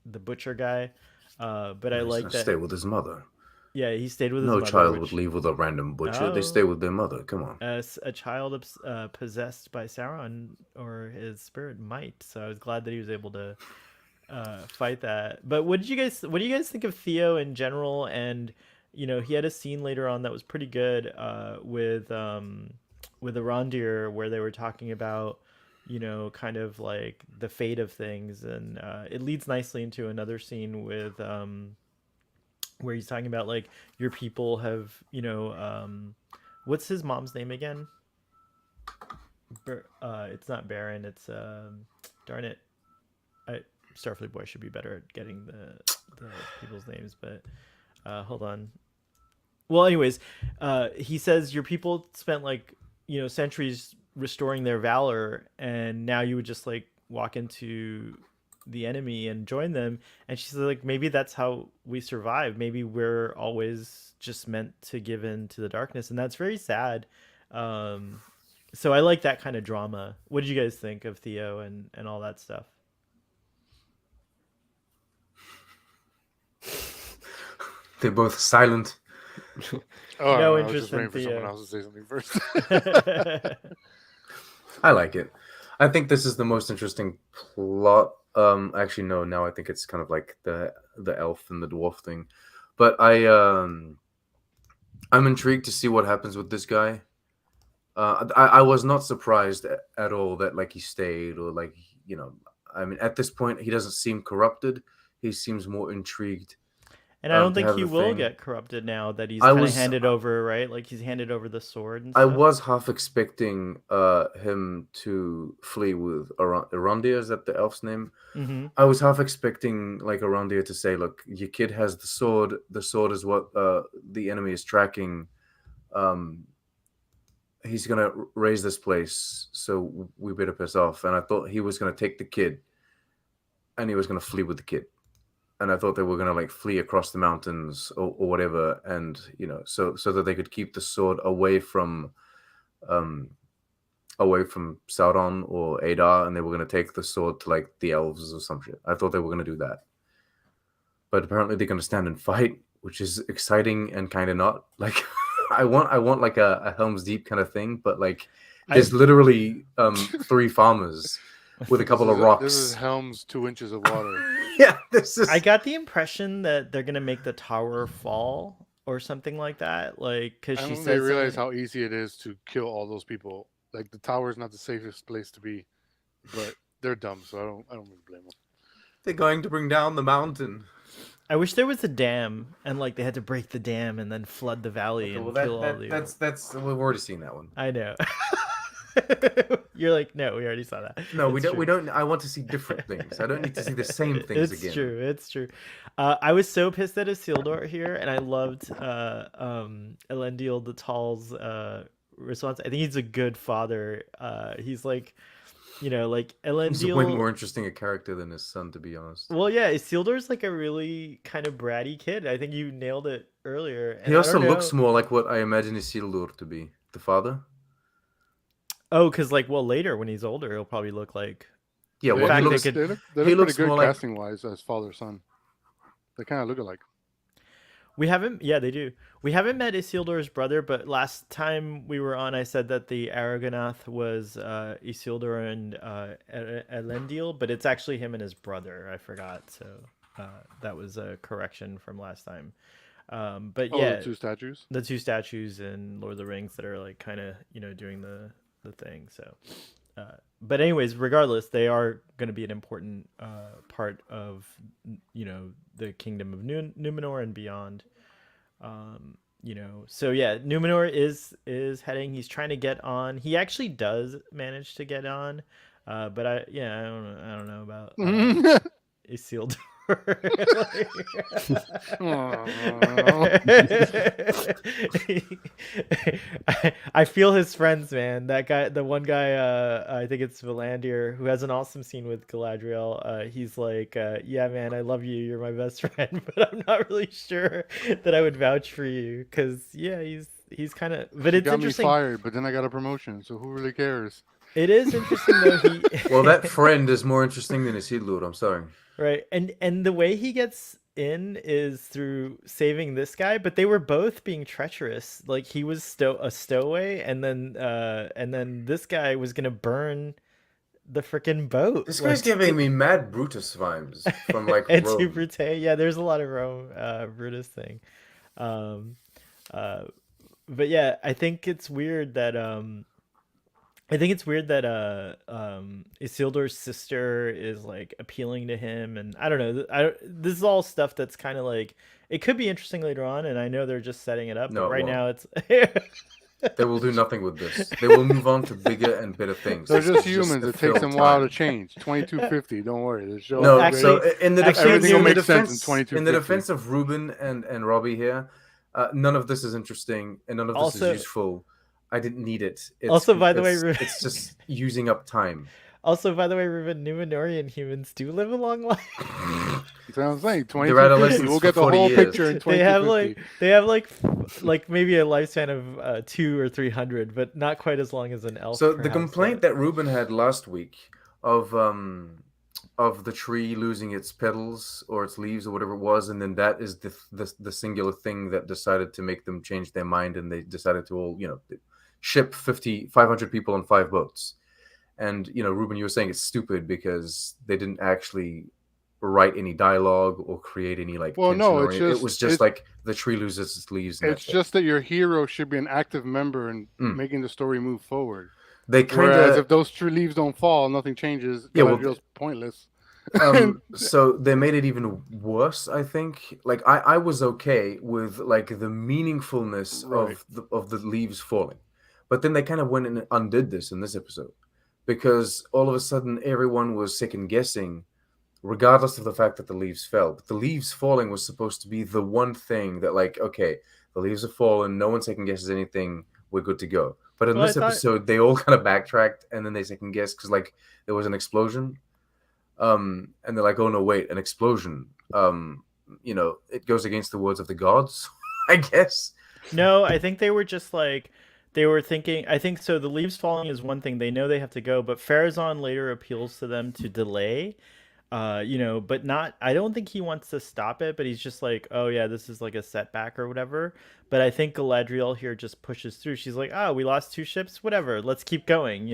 the butcher guy, but I He's like gonna that. stay with his mother. Yeah, he stayed with his No mother, child would which leave with a random butcher. They stay oh, with their mother. Come on. a child possessed by Sauron or his spirit might. So I was glad that he was able to fight that. But what do you guys think of Theo in general? And he had a scene later on that was pretty good with Arondir where they were talking about kind of like the fate of things, and it leads nicely into another scene with where he's talking about like your people have what's his mom's name again? It's not Baron. It's darn it. Starfleet Boy should be better at getting the people's names, but hold on. Well, anyways, he says your people spent like centuries restoring their valor, and now you would just like walk into the enemy and join them. And she's like, maybe that's how we survive. Maybe we're always just meant to give in to the darkness, and that's very sad. So I like that kind of drama. What did you guys think of Theo and all that stuff? They're both silent. Oh, No I was interest just in waiting for someone Theo. else to say something first. I like it. I think this is the most interesting plot. Actually, no. Now I think it's kind of like the elf and the dwarf thing. But I'm intrigued to see what happens with this guy. I was not surprised at all that like he stayed or like I mean at this point he doesn't seem corrupted. He seems more intrigued. And I don't To think have he the will thing. get corrupted now that he's I kind of was handed over, right? Like he's handed over the sword and I stuff. was half expecting him to flee with Arondir. Is that the elf's name? Mm-hmm. I was half expecting like Arondir to say, "Look, your kid has the sword. The sword is what the enemy is tracking. He's gonna raise this place, so we better piss off." And I thought he was gonna take the kid, and he was gonna flee with the kid. And I thought they were gonna like flee across the mountains or whatever, and so that they could keep the sword um, away from Sauron or Adar, and they were gonna take the sword to like the elves or some shit. I thought they were gonna do that, but apparently they're gonna stand and fight, which is exciting and kind of not. Like, I want like a Helm's Deep kind of thing, but like there's literally 3 farmers with a couple of rocks. This is Helm's 2 inches of water. Yeah, this is. I got the impression that they're gonna make the tower fall or something like that. Like, because I she don't think said they realize something- how easy it is to kill all those people. Like the tower is not the safest place to be, but they're dumb, so I don't really blame them. They're going to bring down the mountain. I wish there was a dam and like they had to break the dam and then flood the valley and kill all the. That's we've already seen that one. I know. You're like, no, we already saw that. No, we It's don't. true. We don't. I want to see different things. I don't need to see the same things It's again. true. It's true. I was so pissed at Isildur here, and I loved Elendil the Tall's response. I think he's a good father. He's like, like He's a way Elendil. more interesting a character than his son, to be honest. Well, yeah, Isildur's like a really kind of bratty kid. I think you nailed it earlier. And He I also don't looks know- more like what I imagine Isildur to be, the father. Oh, because like, well, later when he's older, he'll probably look like. Yeah, In well, fact, he they looks. could- They look he pretty looks good more like- casting wise as father son. They kind of look alike. We haven't, yeah, they do. We haven't met Isildur's brother, but last time we were on, I said that the Aragornath was Isildur and Elendil, but it's actually him and his brother. I forgot, so that was a correction from last time. But Oh, yeah, the 2 statues. the 2 statues in Lord of the Rings that are like kind of doing the thing. So, but anyways, regardless, they are going to be an important part of the kingdom of Numenor and beyond. So yeah, Numenor is heading. He's trying to get on. He actually does manage to get on, but I don't know about Isildur. I feel his friends, man. That guy, the one guy, I think it's Valandier, who has an awesome scene with Galadriel. He's like, "Yeah, man, I love you. You're my best friend, but I'm not really sure that I would vouch for you, because yeah, he's kind of." But He it's got me interesting. fired, but then I got a promotion, so who really cares? It is interesting though. He Well, that friend is more interesting than Isildur. I'm sorry. right, and the way he gets in is through saving this guy, but they were both being treacherous. Like he was a stowaway, and then this guy was gonna burn the freaking boat. This guy's like, giving me mad Brutus vibes from like and Rome. to Brute. Yeah, there's a lot of Rome Brutus thing. Um, but yeah, I think it's weird that Isildur's sister is like appealing to him, and I don't know. This is all stuff that's kind of like it could be interesting later on, and I know they're just setting it up. No, but it right won't. now it's They will do nothing with this. They will move on to bigger and better things. They're This just is humans. a It takes fill them a while time. to change. 2250. Don't worry. The show. No, Actually- so in the defense, everything will in the make sense in defense, 2250. in the defense of Ruben and Robbie here, none of this is interesting and none of this Also- is useful. I didn't need it. It's, Also, by the way, it's just using up time. also, by the way, Ruben, Numenorian humans do live a long life. That's what I'm saying. They're adolescents 2250. We'll for get the 40 whole years. picture in 2250. They have like maybe a lifespan of 200 or 300, but not quite as long as an elf. So the perhaps, complaint that Ruben had last week of the tree losing its petals or its leaves or whatever it was, and then that is the singular thing that decided to make them change their mind, and they decided to all ship 500 people on 5 boats. And Ruben, you were saying it's stupid because they didn't actually write any dialogue or create any like Well, no, tension it's or it just- was just like the tree loses its leaves. And It's that's it. just that your hero should be an active member in Mm. making the story move forward. They kind Whereas of if those tree leaves don't fall, nothing changes. Yeah, well, Galadriel's pointless. so they made it even worse, I think. Like I was okay with like the meaningfulness Right. of the leaves falling, but then they kind of went and undid this in this episode because all of a sudden everyone was second guessing, regardless of the fact that the leaves fell. But the leaves falling was supposed to be the one thing that like, okay, the leaves are fallen, no one second guesses anything, we're good to go. But in Well, I this thought- episode, they all kind of backtracked and then they second guessed because like there was an explosion. And they're like, oh no, wait, an explosion. It goes against the words of the gods, I guess. No, I think they were just like they were thinking. I think so. The leaves falling is one thing. They know they have to go, but Farazan later appeals to them to delay. But not. I don't think he wants to stop it, but he's just like, oh yeah, this is like a setback or whatever. But I think Galadriel here just pushes through. She's like, oh, we lost 2 ships, whatever. Let's keep going.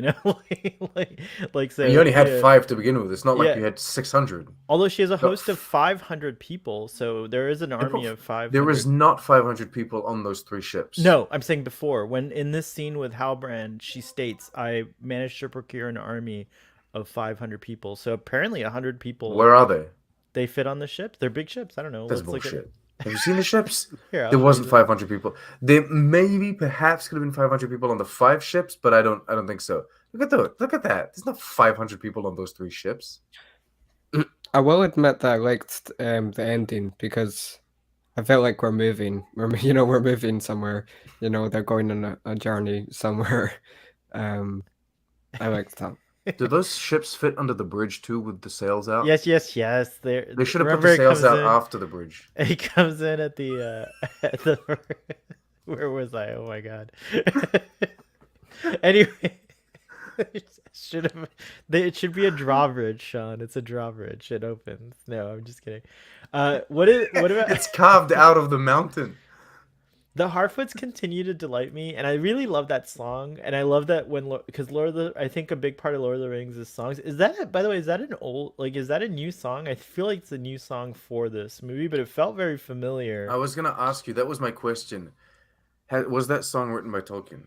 like so. You only had yeah. 5 to begin with. It's not like Yeah. you had 600. Although she has a No. host of 500 people, so there is an army prof- of 500. There was not 500 people on those 3 ships. No, I'm saying before. When in this scene with Halbrand, she states, I managed to procure an army of 500 people. So apparently 100 people, Where are they? they fit on the ship. They're big ships. I don't know. That's Let's look at- bullshit. Have you seen the ships? Here, I'll There show wasn't you. 500 people. There perhaps could have been 500 people on the 5 ships, but I don't think so. Look at that. There's not 500 people on those 3 ships. I will admit that I liked the ending because I felt like we're moving. We're moving somewhere. They're going on a journey somewhere. I liked that. Do those ships fit under the bridge too with the sails out? Yes. They should have put Remember the sails out after the bridge. He comes in at the where was I? Oh my god. Anyway, it should be a drawbridge, Sean. It's a drawbridge. It opens. No, I'm just kidding. What about It's carved out of the mountain. the Harfoots continue to delight me, and I really love that song, and I love that because I think a big part of Lord of the Rings is songs. Is that, by the way, is that a new song? I feel like it's a new song for this movie, but it felt very familiar. I was gonna ask you. That was my question. Was that song written by Tolkien?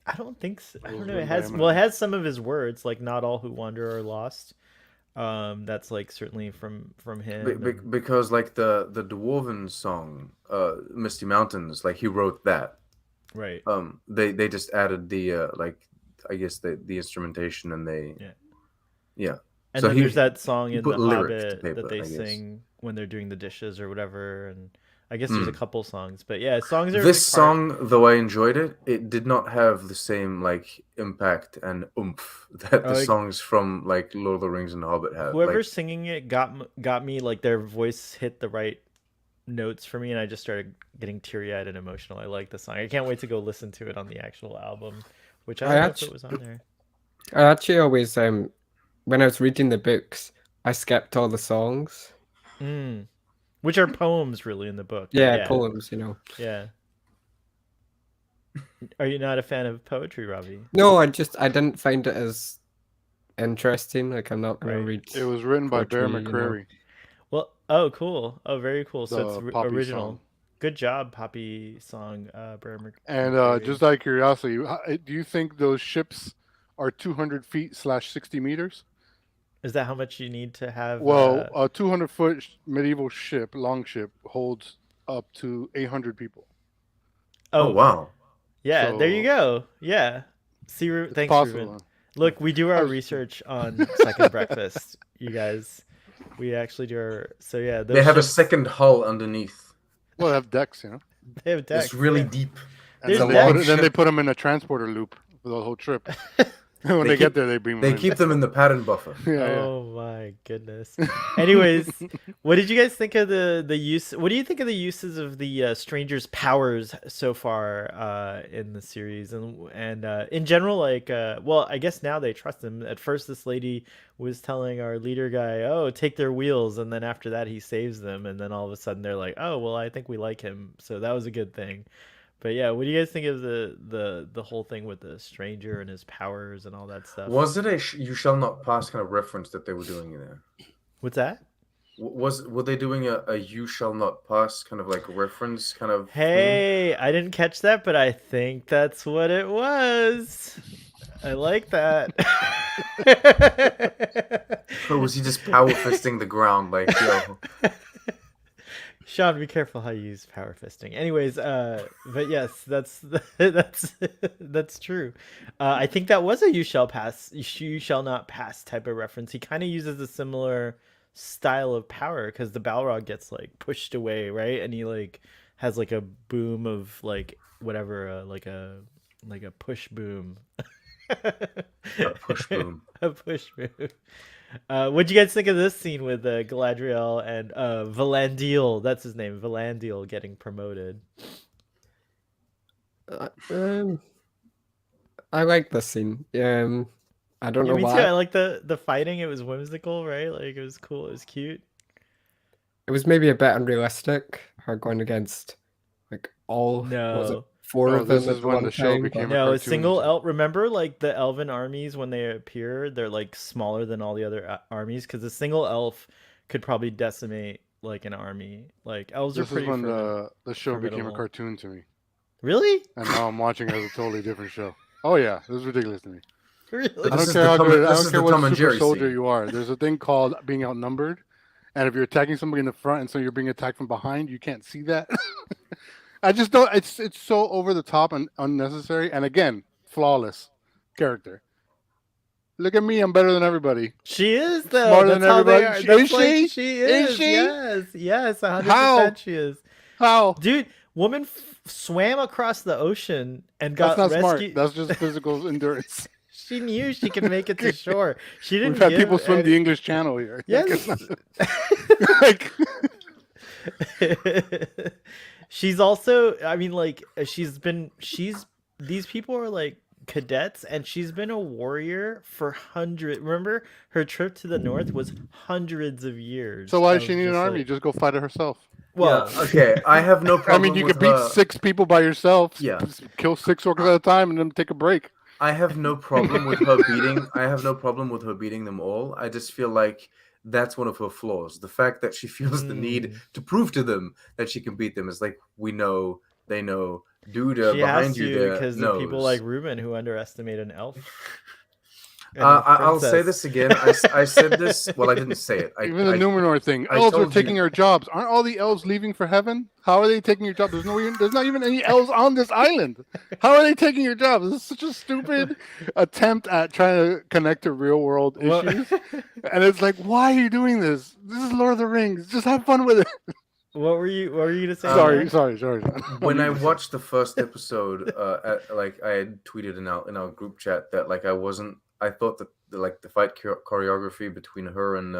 I don't think so. I It don't was know. written It by has Eminem. it has some of his words, like "Not all who wander are lost." That's like certainly from him. and- Because like the dwarven song, Misty Mountains, like he wrote that. Right. They just added the I guess the instrumentation and they Yeah. yeah. And So then he- there's that song he in put The lyrics to Hobbit paper, that they I guess. sing when they're doing the dishes or whatever. And I guess there's a Mm. couple songs, but yeah, songs are a This big part. song, though I enjoyed it, it did not have the same like impact and oomph that Oh, the it- songs from like Lord of the Rings and The Hobbit have. Whoever's Like, singing it got me, like their voice hit the right notes for me, and I just started getting teary-eyed and emotional. I like the song. I can't wait to go listen to it on the actual album, which I don't know if it was on there. I actually always when I was reading the books, I skipped all the songs. Mm. Which are poems, really, in the book. but Yeah, poems, Yeah. Are you not a fan of poetry, Robbie? No, I didn't find it as interesting. Like I'm not gonna Right. read. It was written by Bear Poetry, McCreary. Well, oh, cool. Oh, very cool. So it's The Poppy original. song. Good job, Poppy song, And McCreary. just out of curiosity, do you think those ships are 200 feet / 60 meters? Is that how much you need to have? Well, a 200-foot medieval ship, longship, holds up to 800 people. oh wow. Yeah, there you So- go. Yeah. See, It's thanks, possible. Ruben. Look, we do our was- research on Second Breakfast, you guys. We actually do our. So yeah, those They have a ships- second hull underneath. Well, they have decks, They have decks. It's really yeah. deep. And There's then, decks. then they put them in a transporter loop for the whole trip. When They they get keep- there, they beam They them keep them in the pattern buffer. in. Yeah, Oh my goodness. Anyways, what did you guys think of the use? What do you think of the uses of the stranger's powers so far in the series and in general? Like, well, I guess now they trust him. At first, this lady was telling our leader guy, "Oh, take their wheels," and then after that, he saves them, and then all of a sudden they're like, "Oh, well, I think we like him," so that was a good thing. But yeah, what do you guys think of the whole thing with the stranger and his powers and all that stuff? Was it a "You shall not pass" kind of reference that they were doing in there? What's that? Were they doing a "You shall not pass" kind of like reference kind of? thing? Hey, I didn't catch that, but I think that's what it was. I like that. Or was he just power fisting the ground like yo? Sean, be careful how you use power fisting. Anyways, but yes, that's that's true. I think that was a "you shall pass," "you shall not pass" type of reference. He kind of uses a similar style of power because the Balrog gets like pushed away, right? And he like has like a boom of like whatever, like a push boom. A push boom. A push boom. What'd you guys think of this scene with Galadriel and Valandil? That's his name, Valandil, getting promoted. I like this scene. I don't Yeah, know me why. too. I like the fighting. It was whimsical, right? Like it was cool. It was cute. It was maybe a bit unrealistic. Her going against like all what was it, No. 4 No, of them this at is when one the show time, became but- a No, a cartoon single and stuff. elf. Remember, like the elven armies when they appear, they're like smaller than all the other armies because a single elf could probably decimate like an army. Like elves are This is pretty. when the show became a formidable. cartoon to me, Really? and now I'm watching it as a totally different show. Oh yeah, this is ridiculous to me. Really? I This don't is care the how Tom- good. I this don't is care the what Tom and super Jerry soldier scene. you are. There's a thing called being outnumbered, and if you're attacking somebody in the front and so you're being attacked from behind, you can't see that. I just don't. It's so over the top and unnecessary. And again, flawless character. Look at me, I'm better than everybody. She is though. Smarter That's than how they everybody. are. Is That's like she? she Is is. she? Yes, 100% How? she is. How? Dude, woman swam across the ocean and That's got not smart. rescued. That's just physical endurance. She knew she could make it to shore. She didn't. We've had give people swim any- the English Channel here. Yes. Like, She's also. I mean, like these people are like cadets, and she's been a warrior for hundreds. Remember, her trip to the north was hundreds of years. so why does of she need an just, army? like- Just go fight it herself. well, Yeah, okay. I have no I problem. mean, you with could beat her. 6 people by yourself. Yeah. Kill 6 orcs at a time and then take a break. I have no problem with her beating. I have no problem with her beating them all. I just feel like that's one of her flaws. The fact that she feels the need to prove to them that she can beat them is like, we know, they know, dude she behind has you to there because knows. of people like Ruben who underestimate an elf. and a I'll say princess. this again. I said this. Well, I didn't say it. Even the I Numenor thing. I Elves are told you- taking our jobs. Aren't all the elves leaving for heaven? How are they taking your job? There's not even any elves on this island. How are they taking your jobs? This is such a stupid attempt at trying to connect to real world Well- issues. And it's like, why are you doing this? This is Lord of the Rings. Just have fun with it. What were you gonna say? Sorry. when I watched the first episode, I had tweeted in our group chat that I thought that the fight choreography between her and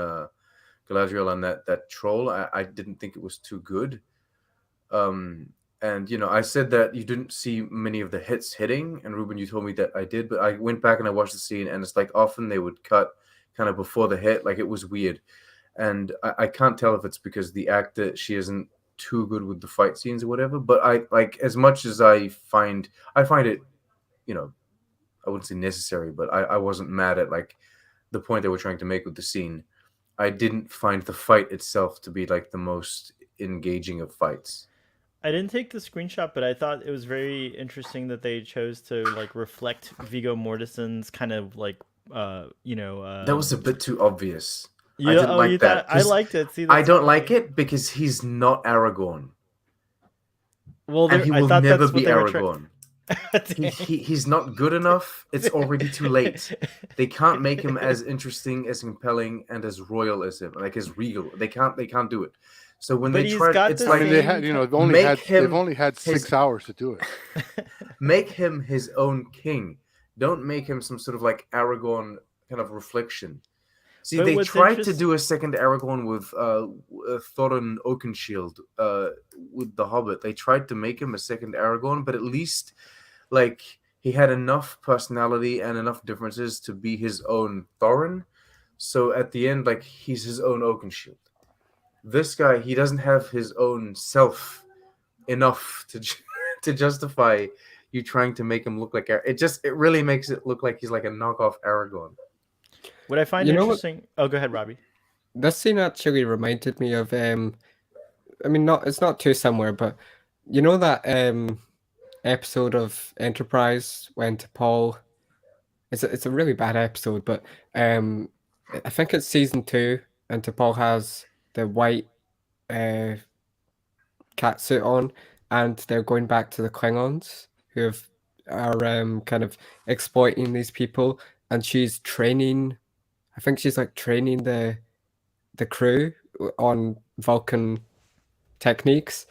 Galadriel and that troll, I didn't think it was too good. And I said that you didn't see many of the hits hitting, and Ruben, you told me that I did, but I went back and I watched the scene, and it's like often they would cut kind of before the hit, like it was weird. And I can't tell if it's because the actor, she isn't too good with the fight scenes or whatever, but I like, as much as I find it, I wouldn't say necessary, but I wasn't mad at like the point they were trying to make with the scene. I didn't find the fight itself to be like the most engaging of fights. I didn't take the screenshot, but I thought it was very interesting that they chose to like reflect Viggo Mortensen's kind of like That was a bit too obvious. you, I didn't like you that, thought I 'cause liked it. See, I that's don't so like funny. it because he's not Aragorn, Well, and he I will thought never that's what be they were Aragorn. He's not good enough. It's already too late. They can't make him as interesting, as compelling, and as royal as him, like as regal. They can't do it. So when But they he's try, got it's the I like mean, they same had, they've Make only had his- 6 hours to do it. make him his own king. Don't make him some sort of like Aragorn kind of reflection. See, But they what's tried to interest- do a second Aragorn with Thorin Oakenshield with The Hobbit. They tried to make him a second Aragorn, but at least like he had enough personality and enough differences to be his own Thorin. So at the end, like he's his own Oakenshield. This guy, he doesn't have his own self enough to justify you trying to make him look like it really makes it look like he's like a knockoff Aragorn. What I find You know what- interesting. Oh, go ahead, Robbie. This scene actually reminded me of I mean, it's not too similar, but you know that episode of Enterprise when T'Pol, it's a really bad episode, but I think it's season 2, and T'Pol has the white cat suit on, and they're going back to the Klingons who are kind of exploiting these people, and she's training. I think she's like training the crew on Vulcan techniques,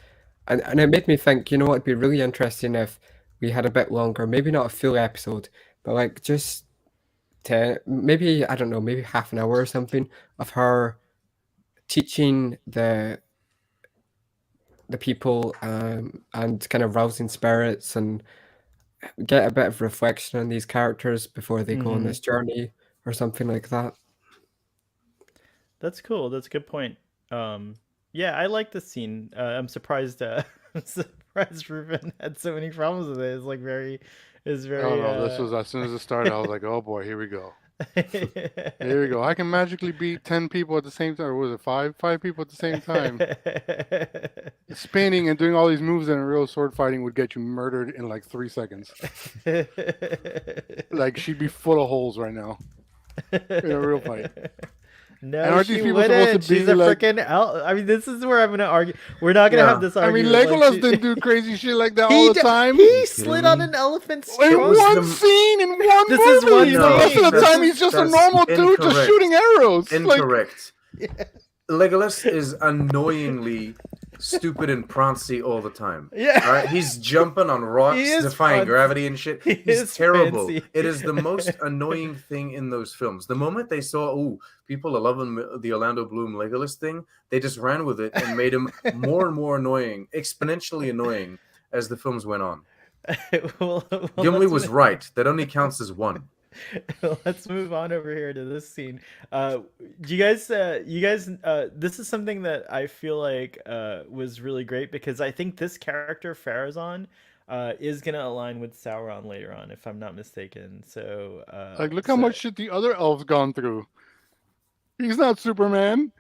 and it made me think, it'd be really interesting if we had a bit longer, maybe not a full episode, but like just 10, maybe, I don't know, maybe half an hour or something of her teaching the people and kind of rousing spirits and get a bit of reflection on these characters before they go on Mhm. this journey or something like that. That's cool. That's a good point. Yeah, I like this scene. I'm surprised. I'm surprised Ruben had so many problems with it. It's like it's very. Oh no, this was as soon as it started, I was like, oh boy, here we go. Here we go. I can magically beat 10 people at the same time. Or was it 5? 5 people at the same time. Spinning and doing all these moves in a real sword fighting would get you murdered in like 3 seconds. Like she'd be full of holes right now in a real fight. And No, aren't these she people supposed to wouldn't. She's be a like- freaking elf. I mean, this is where I'm gonna argue. We're not gonna Yeah. have this I mean, argument. Legolas like, she- didn't do crazy shit like that He all the did- time. He kidding slid on me? an elephant's In trunk. one the- scene, in one This movie. is one The rest of the scene. time, he's just a That's normal dude just incorrect. shooting arrows. Like, Incorrect. Legolas is annoyingly stupid and prancy all the time. Yeah. All right, he's jumping on rocks, He is defying fancy. gravity and shit. He He's is terrible. fancy. It is the most annoying thing in those films. The moment they saw, people are loving the Orlando Bloom Legolas thing, they just ran with it and made him more and more annoying, exponentially annoying as the films went on. well, Gimli let's was move- right. That only counts as one. Let's move on over here to this scene. Do you guys, this is something that I feel like was really great because I think this character Pharazôn is gonna align with Sauron later on, if I'm not mistaken. So, like, look how so- much shit the other elves gone through. He's not Superman.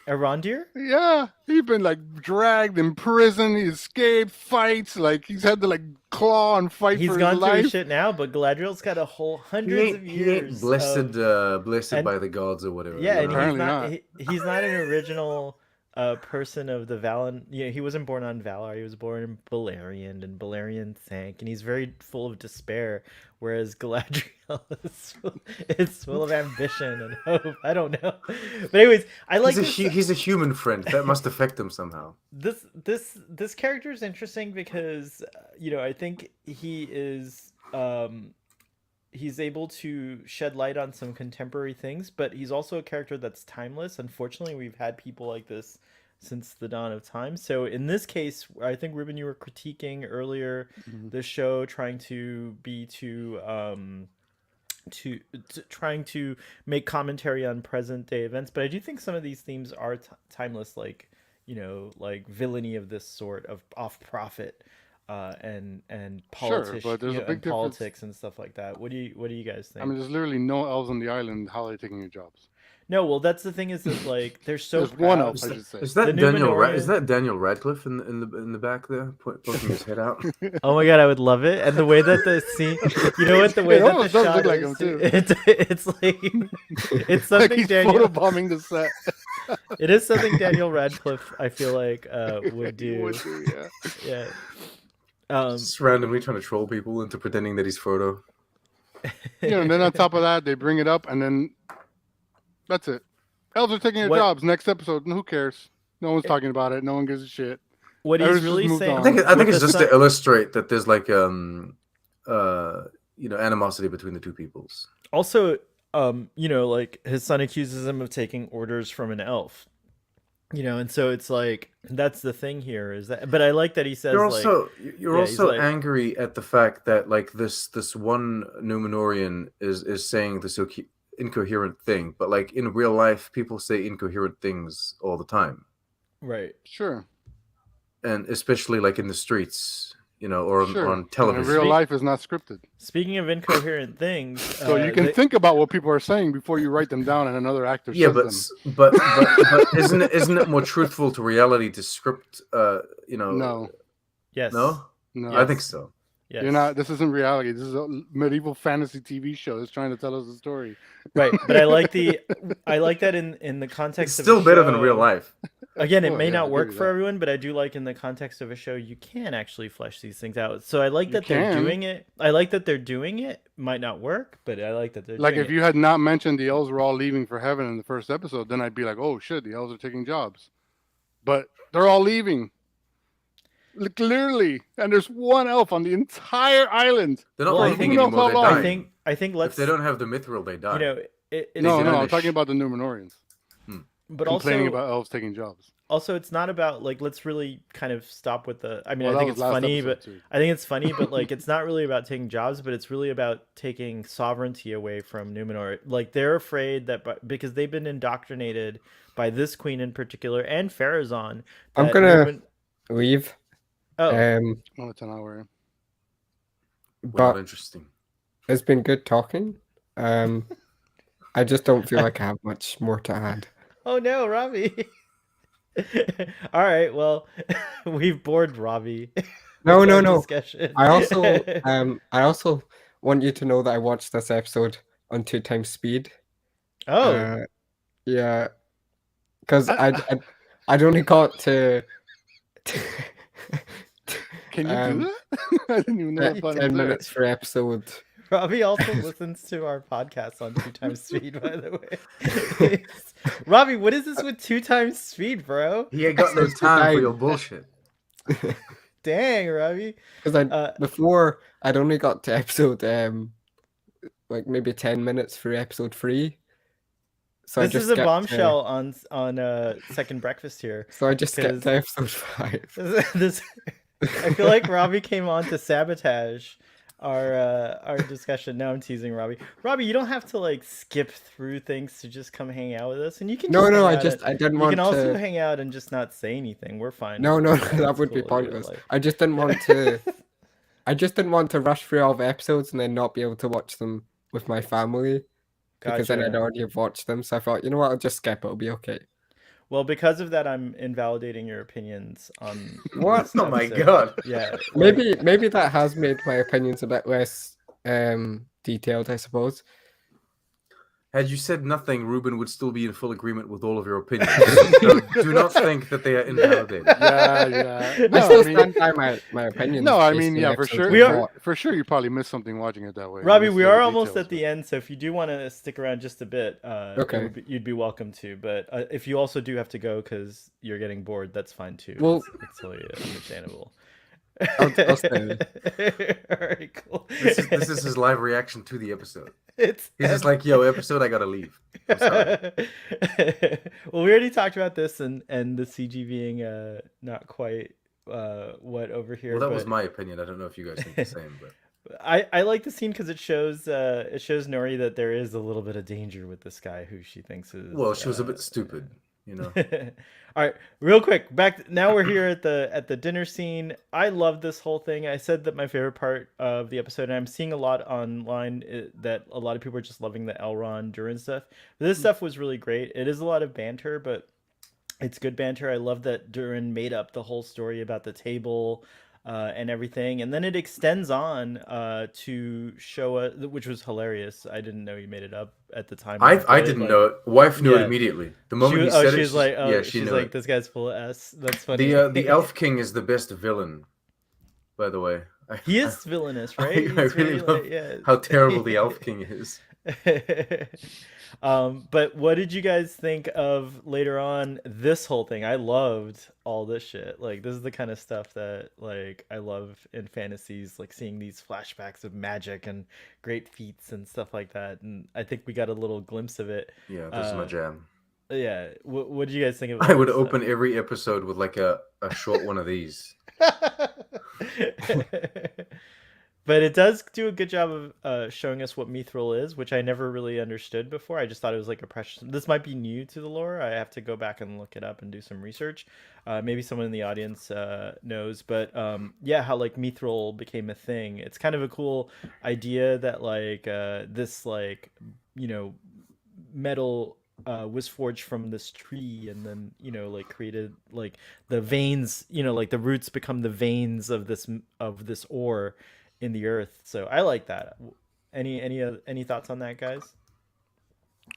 Arondir? Yeah, he's been like dragged in prison. He escaped fights. Like he's had to like claw and fight He's for gone his through his life. shit now, but Galadriel's got a whole hundreds of He ain't years. blessed of, blessed and- by the gods or whatever. yeah, you and know? he's Apparently not. not. He's not an original person of the Valan. Yeah, he wasn't born on Valar. He was born in Beleriand, and Beleriand sank, and he's very full of despair. Whereas Galadriel is full of ambition and hope. I don't know, but anyways, I like He's a human friend. That must affect him somehow. this character is interesting because I think he is he's able to shed light on some contemporary things, but he's also a character that's timeless. Unfortunately, we've had people like this since the dawn of time. So in this case, I think Ruben, you were critiquing earlier the show trying to be trying to make commentary on present day events, but I do think some of these themes are timeless, like like villainy of this sort of off profit and politics, but there's a big and politics and stuff like that. What do you guys think? I mean, there's literally no elves on the island. How are they taking your jobs? No, well, that's the thing is that like they're so There's one proud. elf, I should say. Is that The Numenorian- Is that Daniel Radcliffe in the back there, poking his head out? Oh my god, I would love it. And the way that the scene, the way It that the almost does shot look like is, him, too. it's like it's something Like he's Daniel. photobombing the set. It is something Daniel Radcliffe, I feel like, would He do. would do, yeah. Yeah. Just randomly trying to troll people into pretending that he's Frodo. And then on top of that, they bring it up, and then that's it. Elves are taking their What- jobs. Next episode, and who cares? No one's talking about it. No one gives a shit. What he's Everyone's just really moved saying. on. I think with it's the just sun- to illustrate that there's like animosity between the two peoples. Also, like his son accuses him of taking orders from an elf. And so it's like that's the thing here is that. But I like that he says You're like, also yeah, he's like- angry at the fact that like this one Numenorian is saying this incoherent thing, but like in real life, people say incoherent things all the time, right. Sure. and especially like in the streets, or Sure. on And television. real life is not scripted. Speaking of incoherent things, So you can they- think about what people are saying before you write them down and another actor Yeah, says but, them. but isn't it more truthful to reality to script? No. yes, No, No. I think so. yes. You're not. This isn't reality. This is a medieval fantasy TV show that's trying to tell us a story. right. But I like that in the It's context. still of a better than show- real life. Again, it Well, may yeah, I not give work you for that. everyone, but I do like in the context of a show you can actually flesh these things out. So I like You that they're can. doing it. I like that they're doing it. Might not work, but I like that they're Like doing if it. you had not mentioned the elves were all leaving for heaven in the first episode, then I'd be like, oh shit, the elves are taking jobs. But they're all leaving. Clearly, and there's one elf on the entire island. They're not Well, I leaving think- anymore. They how long? die. I think If let's they don't have the mithril, they die. it's No, get I'm Irish. talking about the Numenorians but complaining also about elves taking jobs. also it's not about like let's really kind of stop with the. I mean, Well, I that think was it's last funny, episode, but too. I think it's funny, but like it's not really about taking jobs, but it's really about taking sovereignty away from Numenor. Like they're afraid that because they've been indoctrinated by this queen in particular and Pharazôn. I'm that gonna leave. Oh, Oh, it's an hour. Well, But interesting. it's been good talking. I just don't feel like I have much more to add. oh no, Robbie. All right, well, we've bored Robbie. No, with no, our no. discussion. I also want you to know that I watched this episode on 2x speed. Oh, Yeah, because I'd only got to Can you um, do that? I didn't even know that button 10 was there. minutes per episode. Robbie also listens to our podcast on 2x speed, by the way. Robbie, what is this with 2x speed, bro? He ain't got no Says time goodbye. for your bullshit. Dang, Robbie. Because Uh, before I'd only got to episode like maybe 10 minutes for episode 3. So I This just is a skipped, bombshell on Second Breakfast here. So I just skipped 'cause- to episode 5. This, I feel like Robbie came on to sabotage our discussion. No, I'm teasing Robbie. Robbie, you don't have to like skip through things to just come hang out with us, and you can. No, just no, hang I out just and- I didn't You want can also to. hang out and just not say anything. We're fine. No, no, That's that would be totally your pointless. life. I just didn't want to. I just didn't want to rush through all the episodes and then not be able to watch them with my family because then I'd Gotcha. already have watched them. So I thought, you know what, I'll just skip. It'll be okay. Well, because of that, I'm invalidating your opinions on What? this Oh my episode. god. Yeah. Maybe that has made my opinions a bit less detailed, I suppose. Had you said nothing, Ruben would still be in full agreement with all of your opinions. So do not think that they are invalidated. Yeah. I No, still I mean, stand by my opinions. no, I based mean, on yeah, for episodes sure. We I've are- watched. For sure, you probably missed something watching it that way. You Robbie, missed we all the are almost details, at the but- end, so if you do want to stick around just a bit, Okay. you'd be welcome to. But if you also do have to go because you're getting bored, that's fine too. Well- it's totally understandable. I'll stay. All right, cool. This is his live reaction to the episode. It's He's just like, yo, episode, I gotta leave. I'm sorry. Well, we already talked about this and the CG being not quite what over here. Well, that was but my opinion. I don't know if you guys think the same, but I like the scene because it shows Nori that there is a little bit of danger with this guy who she thinks is well, she was a bit stupid, you know. All right, real quick, now we're here at the dinner scene. I love this whole thing. I said that my favorite part of the episode, and I'm seeing a lot online that a lot of people are just loving the Elrond Durin stuff. This stuff was really great. It is a lot of banter, but it's good banter. I love that Durin made up the whole story about the table and everything, and then it extends on to show us, which was hilarious. I didn't know he made it up at the time. I didn't know it. Wife knew it Yeah. immediately. The moment he said it, she's like, yeah, she she's knew like, it. this guy's full of S. That's funny. The Elf King is the best villain, by the way. He is villainous, right? I He's really love yeah. how terrible the Elf King is. But what did you guys think of later on this whole thing? I loved all this shit. Like, this is the kind of stuff that like I love in fantasies, like seeing these flashbacks of magic and great feats and stuff like that. And I think we got a little glimpse of it. Yeah, this is my jam. Yeah. What did you guys think of I would all this open every episode with like a short one of these. But it does do a good job of showing us what Mithril is, which I never really understood before. I just thought it was like a precious. This might be new to the lore. I have to go back and look it up and do some research. Maybe someone in the audience knows. But yeah, how like Mithril became a thing. It's kind of a cool idea that like this like metal was forged from this tree and then like created like the veins, like the roots become the veins of this ore in the earth. So I like that. Any thoughts on that, guys?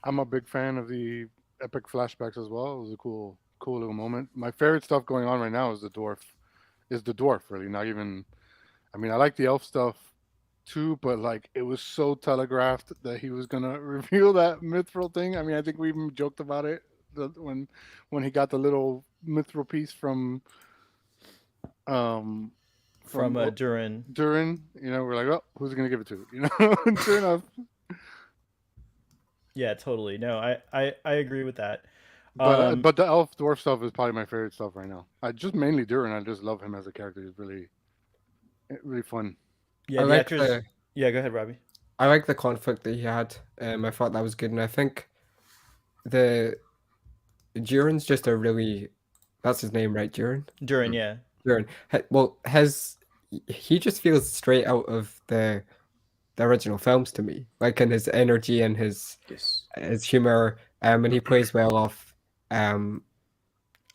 I'm a big fan of the epic flashbacks as well. It was a cool little moment. My favorite stuff going on right now is the dwarf. Really, not even. I mean, I like the elf stuff too, but like it was so telegraphed that he was gonna reveal that mithril thing. I mean, I think we even joked about it when he got the little mithril piece from Durin. Durin, we're like, oh, who's gonna give it to? Sure enough. Yeah, totally. No, I agree with that. But the elf dwarf stuff is probably my favorite stuff right now. I just mainly Durin. I just love him as a character. He's really fun. Yeah, I the like actors. Yeah, go ahead, Robbie. I like the conflict that he had. I thought that was good, and I think the Durin's just a really, that's his name, right? Durin. Durin, yeah. Durin. Well, he just feels straight out of the original films to me, like in his energy and his humor. And he plays well off Elrond,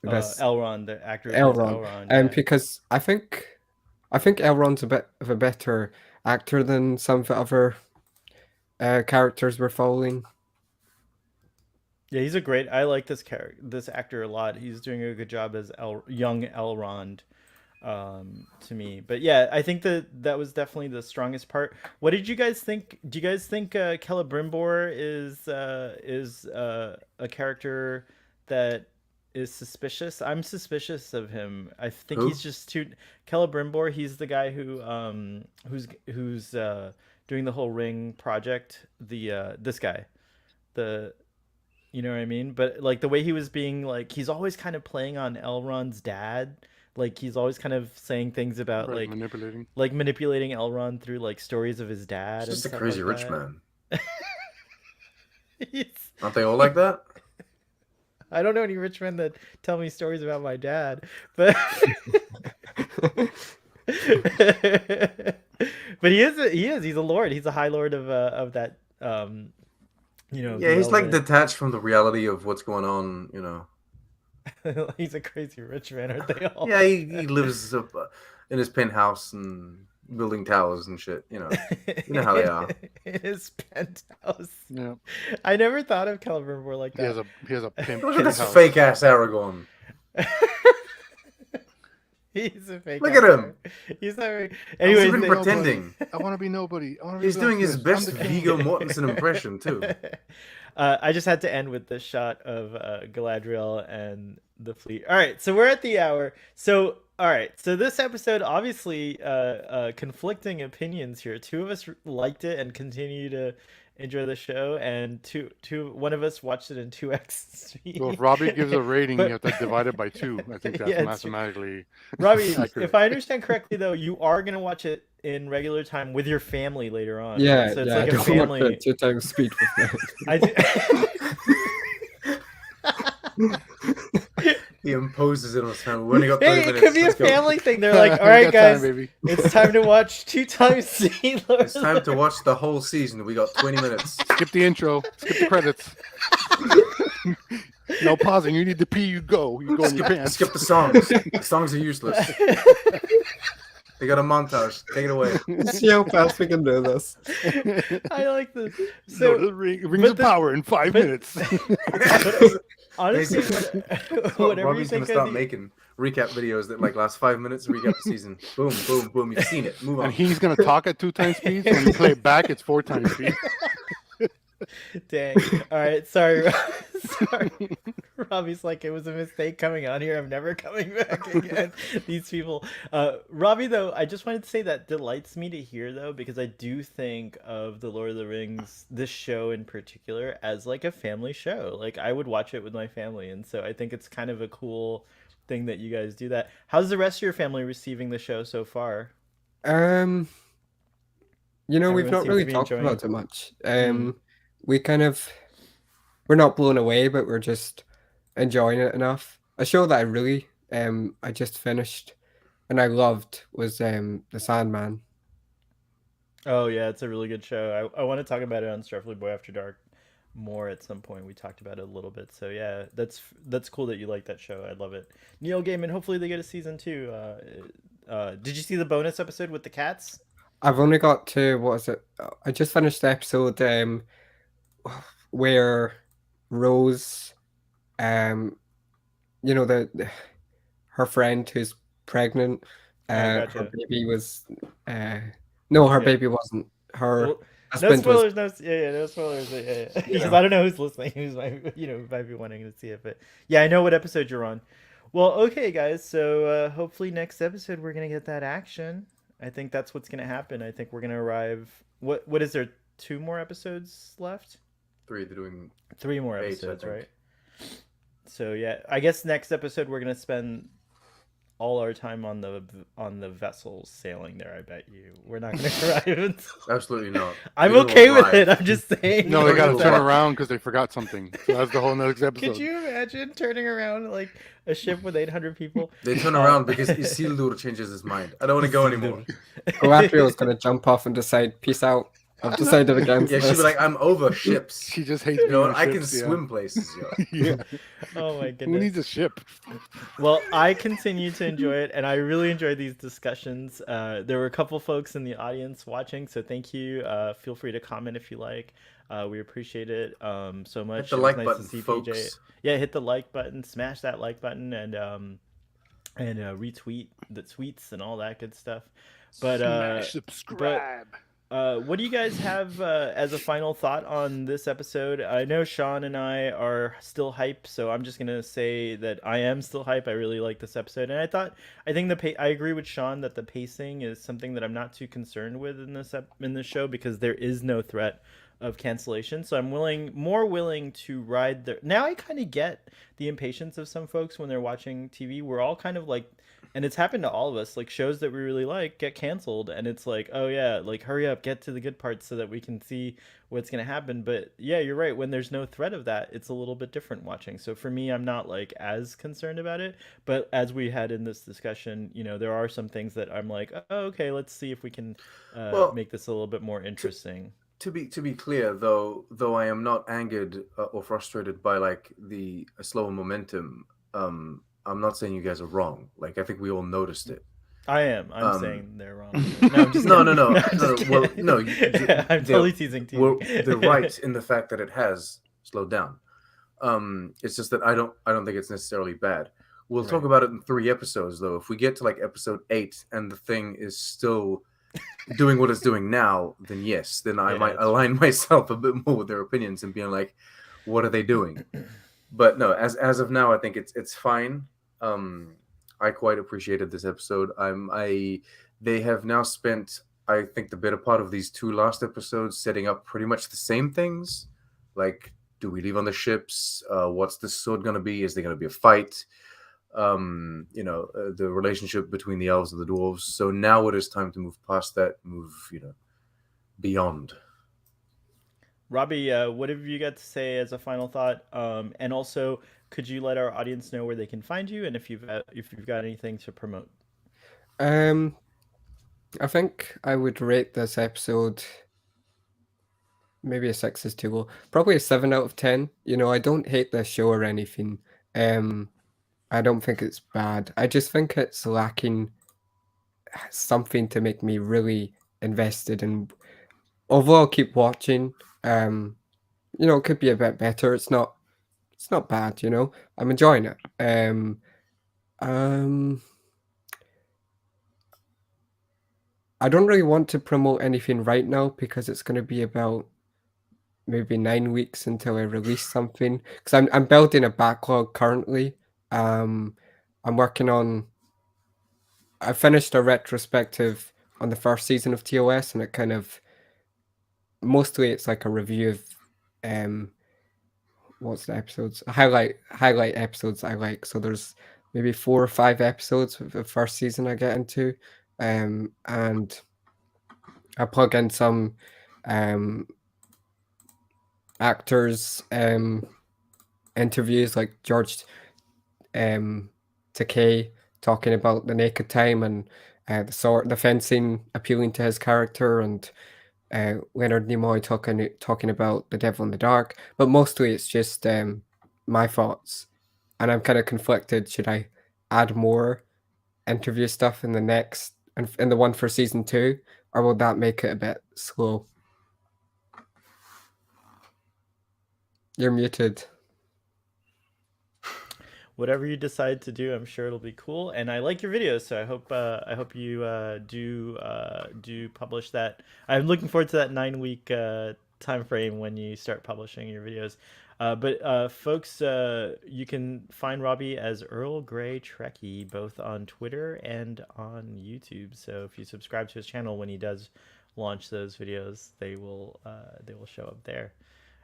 the actor. Elrond. Yeah. Because I think Elrond's a bit of a better actor than some of the other characters we're following. Yeah, he's a great. I like this actor a lot. He's doing a good job as young Elrond, to me. But yeah, I think that was definitely the strongest part. What did you guys think? Do you guys think Celebrimbor is a character that is suspicious? I'm suspicious of him. I think he's just too. Celebrimbor, he's the guy who's doing the whole ring project. This guy, you know what I mean? But like the way he was being like, he's always kind of playing on Elrond's dad. Like he's always kind of saying things about like manipulating Elrond through like stories of his dad. He's just and a stuff crazy like rich that. man. Aren't they all like that? I don't know any rich men that tell me stories about my dad, but but he's a lord. He's a high lord of that. Yeah, he's like detached from the reality of what's going on. He's a crazy rich man, aren't they all? Yeah, he lives up in his penthouse and building towers and shit. You know how they are. In his penthouse. Yeah, I never thought of Celebrimbor like he that. has a pimp. Look at this house. fake ass Aragorn. He's a fake. Look at him. He's not. He's Anyways, even they- pretending. I want to be nobody. He's doing his best Viggo Mortensen impression too. I just had to end with this shot of Galadriel and the fleet. All right, so we're at the hour. So, all right, so this episode, obviously, conflicting opinions here. Two of us liked it and continue to enjoy the show, and one of us watched it in 2x speed. Well, if Robbie gives a rating, But- you have to divide it by 2. I think that's Yeah, it's- mathematically. Robbie, accurate. if I understand correctly, though, you are gonna watch it in regular time with your family later on. right? Yeah, so it's yeah. like I a don't want family. it 2 times speed with me. I do... He imposes it on his family. We only got 30 Hey, it minutes. could be a Let's go. family thing. They're like, all We right, got time, guys, baby. it's time to watch 2 times speed. It's time to watch the whole season. We got 20 minutes. Skip the intro. Skip the credits. No pausing. You need to pee. You go. You go in your pants. Skip the songs. The songs are useless. They got a montage. Take it away. See how fast we can do this. I like this. So, So rings but of the- power in 5 but- minutes. honestly, whatever you Robbie's think gonna start of the... making recap videos that like last 5 minutes. Recap the season. Boom, boom, boom. You've seen it. Move on. And he's gonna talk at 2 times speed. So when you play it back, it's 4 times speed. Dang. All right, sorry. Sorry. Robbie's like, it was a mistake coming on here. I'm never coming back again. These people. Robbie, though, I just wanted to say that delights me to hear, though, because I do think of the Lord of the Rings, this show in particular, as like a family show. Like, I would watch it with my family, and so I think it's kind of a cool thing that you guys do that. How's the rest of your family receiving the show so far? We've Everyone not seems really to be talked enjoying about it. it much. We're not blown away, but we're just enjoying it enough. A show that I just finished and I loved was The Sandman. Oh yeah, it's a really good show. I want to talk about it on Starfleet Boy After Dark more at some point. We talked about it a little bit. So yeah, that's cool that you like that show. I love it. Neil Gaiman, hopefully they get a season 2. Did you see the bonus episode with the cats? I've only got to what is it? I just finished the episode where Rose, her friend who's pregnant, her gotcha. baby was no, her Yeah. baby wasn't. Her Well, no husband was. spoilers. No spoilers. Yeah. Because I don't know who's listening. Who's might be wanting to see it, but yeah, I know what episode you're on. Well, okay, guys. So hopefully next episode we're gonna get that action. I think that's what's gonna happen. I think we're gonna arrive. What is there? 2 more episodes left? 3. They're doing 3 more 8, I episodes, think. right? So yeah, I guess next episode we're gonna spend all our time on the vessels sailing there. I bet you we're not gonna arrive. Until... absolutely not. I'm You're gonna okay with arrive. it. I'm just saying. No, they gotta Sorry. turn around because they forgot something. So that's the whole next episode. Could you imagine turning around like a ship with 800 people? They turn around because Isildur changes his mind. I don't want to go anymore. Galadriel's gonna jump off and decide, peace out. I've decided against Yeah, she'd this. be like, I'm over ships. She just hates You being know, on I can ships, yeah. swim places. Yo. Yeah. Oh my Who goodness. needs a ship? Well, I continue to enjoy it, and I really enjoy these discussions. There were a couple folks in the audience watching, so thank you. Feel free to comment if you like. We appreciate it so much. Hit the It was like nice button, to see folks. PJ. Yeah, hit the like button, smash that like button, and retweet the tweets and all that good stuff. But Smash subscribe. what do you guys have as a final thought on this episode? I know Sean and I are still hype, so I'm just gonna say that I am still hype. I really like this episode, and I think I agree with Sean that the pacing is something that I'm not too concerned with in this show because there is no threat of cancellation. So I'm more willing to ride the. Now I kind of get the impatience of some folks when they're watching TV. We're all kind of like. And it's happened to all of us, like shows that we really like get canceled, and it's like, oh yeah, like hurry up, get to the good parts so that we can see what's gonna happen. But yeah, you're right. When there's no threat of that, it's a little bit different watching. So for me, I'm not like as concerned about it. But as we had in this discussion, there are some things that I'm like, oh, okay, let's see if we can make this a little bit more interesting. To be clear, though I am not angered or frustrated by like the slower momentum. I'm not saying you guys are wrong. Like, I think we all noticed it. I am. I'm Um, saying they're wrong. No, I'm just No, kidding. no, no, I'm just no. Well, kidding. no, I'm totally teasing well, TV. they're right in the fact that it has slowed down. It's just that I don't think it's necessarily bad. We'll talk Right. about it in 3 episodes, though. If we get to like episode 8 and the thing is still doing what it's doing now, then yes, then I Yeah, might it's align myself a bit more with their opinions and being like, what are they doing? But no, as of now, I think it's fine. I quite appreciated this episode. They have now spent, I think, the better part of these 2 last episodes setting up pretty much the same things. Like, do we leave on the ships? What's the sword going to be? Is there going to be a fight? The relationship between the elves and the dwarves. So now it is time to move past that, move beyond. Robbie, what have you got to say as a final thought? And also, could you let our audience know where they can find you, and if you've got anything to promote? I think I would rate this episode. Maybe a 6 is too low. Probably a 7 out of 10. I don't hate this show or anything. I don't think it's bad. I just think it's lacking something to make me really invested. And although I'll keep watching, it could be a bit better. It's not bad. I'm enjoying it. I don't really want to promote anything right now because it's going to be about maybe 9 weeks until I release something. Because I'm building a backlog currently. I'm working on. I finished a retrospective on the first season of TOS, and it kind of mostly it's like a review of what's the episodes? Highlight episodes I like. So there's maybe 4 or 5 episodes of the first season I get into. And I plug in some actors interviews, like George Takei talking about the naked time and the fencing appealing to his character, and Leonard Nimoy talking about The Devil in the Dark. But mostly it's just my thoughts, and I'm kind of conflicted. Should I add more interview stuff in the next and in the one for season 2, or will that make it a bit slow? You're muted. Whatever you decide to do, I'm sure it'll be cool. And I like your videos, so I hope you do publish that. I'm looking forward to that 9-week time frame when you start publishing your videos. But folks, you can find Robbie as Earl Grey Trekkie both on Twitter and on YouTube. So if you subscribe to his channel, when he does launch those videos, they will show up there.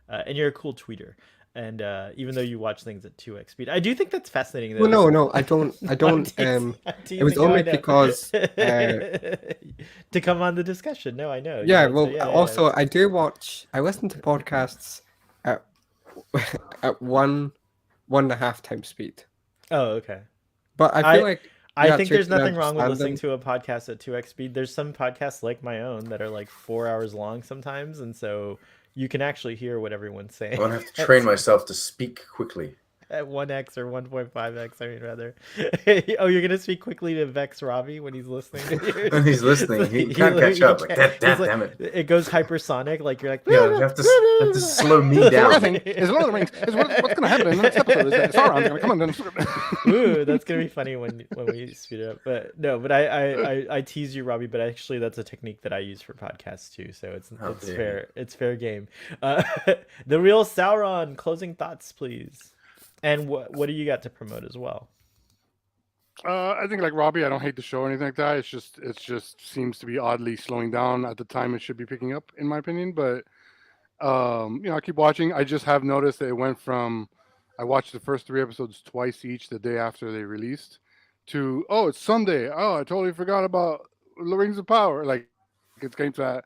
And you're a cool tweeter. And even though you watch things at 2x speed, I do think that's fascinating. Though. Well, no, I don't. It was only because to come on the discussion. No, I know. Yeah. So Well, also I do watch. I listen to podcasts at 1.5 times speed. Oh, okay. But I feel like I think there's you can nothing wrong with understand listening to a podcast at 2x speed. There's some podcasts like my own that are like 4 hours long sometimes, and so you can actually hear what everyone's saying. I'm gonna have to train myself to speak quickly. At 1x or 1.5x, I mean, rather. Oh, you're gonna speak quickly to vex Robbie when he's listening. When he's listening, he can't catch up. Like, damn it. It goes hypersonic. Like you're like, Yeah, you have to slow me down. Nothing is Lord of the Rings. Is what's going to happen in the next episode? Is that Sauron's going to come in? Ooh, that's gonna be funny when we speed it up. But no, but I tease you, Robbie. But actually, that's a technique that I use for podcasts too. So it's dare fair. It's fair game. The Real Sauron. Closing thoughts, please. And what do you got to promote as well? I think like Robbie, I don't hate the show or anything like that. It just seems to be oddly slowing down at the time it should be picking up, in my opinion. But I keep watching. I just have noticed that it went from I watched the first 3 episodes twice each the day after they released to it's Sunday. Oh, I totally forgot about the Rings of Power. Like it's getting to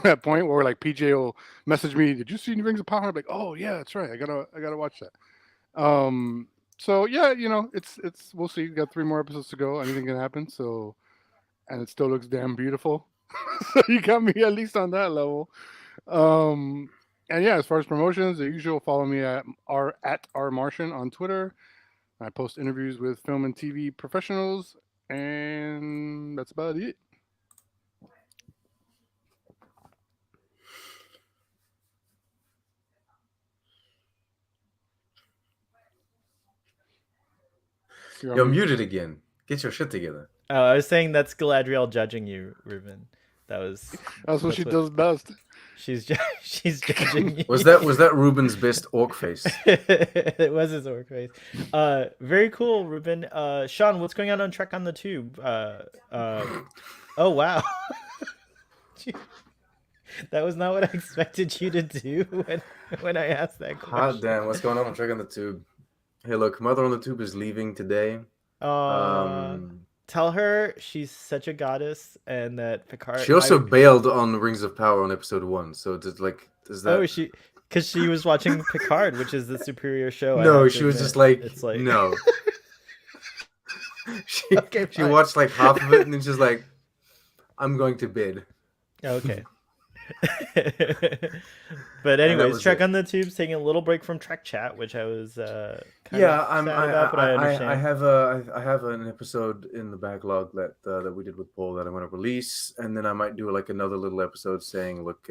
that point where like PJ will message me, "Did you see Rings of Power?" I'm like, "Oh yeah, that's right. I gotta watch that." So yeah, it's we'll see. We got 3 more episodes to go. Anything can happen. So, and it still looks damn beautiful. So you got me at least on that level. And yeah, as far as promotions, the usual, follow me at R Martian on Twitter. I post interviews with film and TV professionals, and that's about it. You're muted again. Get your shit together. Oh, I was saying that's Galadriel judging you, Ruben. That's what she does best. She's she's judging you. Was that Ruben's best orc face? It was his orc face. Very cool, Ruben. Sean, what's going on Trek on the Tube? Oh wow. That was not what I expected you to do when I asked that question. Hot damn, what's going on Trek on the Tube? Hey, look, Mother on the Tube is leaving today. Tell her she's such a goddess and that Picard. She also bailed on Rings of Power on episode 1, so it's like, is that? Oh, because she was watching Picard, which is the superior show. No, she was just like, it's like no. she fine. watched like half of it and then she's like, I'm going to bed. Okay. But anyways, Trek it. on the Tube's taking a little break from Trek Chat, which I was kind Yeah, of sad about, but I understand. I have an episode in the backlog that we did with Paul that I'm going to release, and then I might do like another little episode saying, look,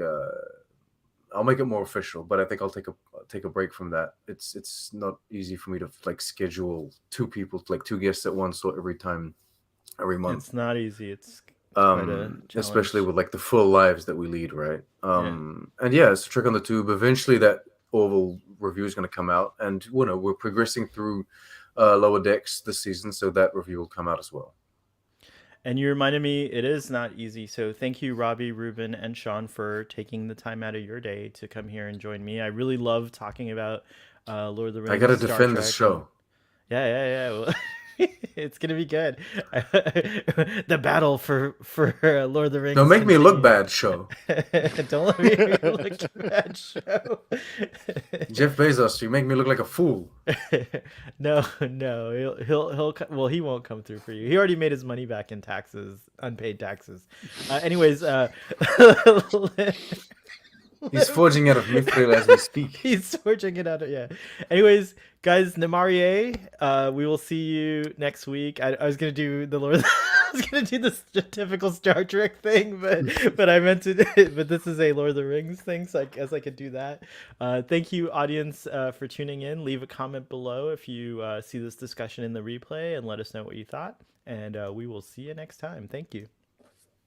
I'll make it more official, but I think I'll take a break from that. It's not easy for me to like schedule two people, like two guests at once every month. It's not easy. It's especially with like the full lives that we lead, right? And yeah, it's Trek on the Tube. Eventually that Orville review is going to come out, and we're progressing through Lower Decks this season, so that review will come out as well. And you reminded me, it is not easy. So thank you, Robbie, Ruben, and Sean, for taking the time out of your day to come here and join me. I really love talking about Lord of the Rings. I got to Star defend Trek, this show. Yeah. Well, it's gonna be good. The battle for Lord of the Rings. Don't make me look bad, show. Don't let me look bad, show. Jeff Bezos, you make me look like a fool. No, he'll well, he won't come through for you. He already made his money back in taxes, unpaid taxes. Anyways, he's forging out of Mithril as we speak. He's forging it out of, yeah. Anyways, guys, Namarie, we will see you next week. I was gonna do the Lord. I was gonna do the typical Star Trek thing, but I meant to. But this is a Lord of the Rings thing, so I guess I could do that. Thank you, audience, for tuning in. Leave a comment below if you see this discussion in the replay, and let us know what you thought. And we will see you next time. Thank you.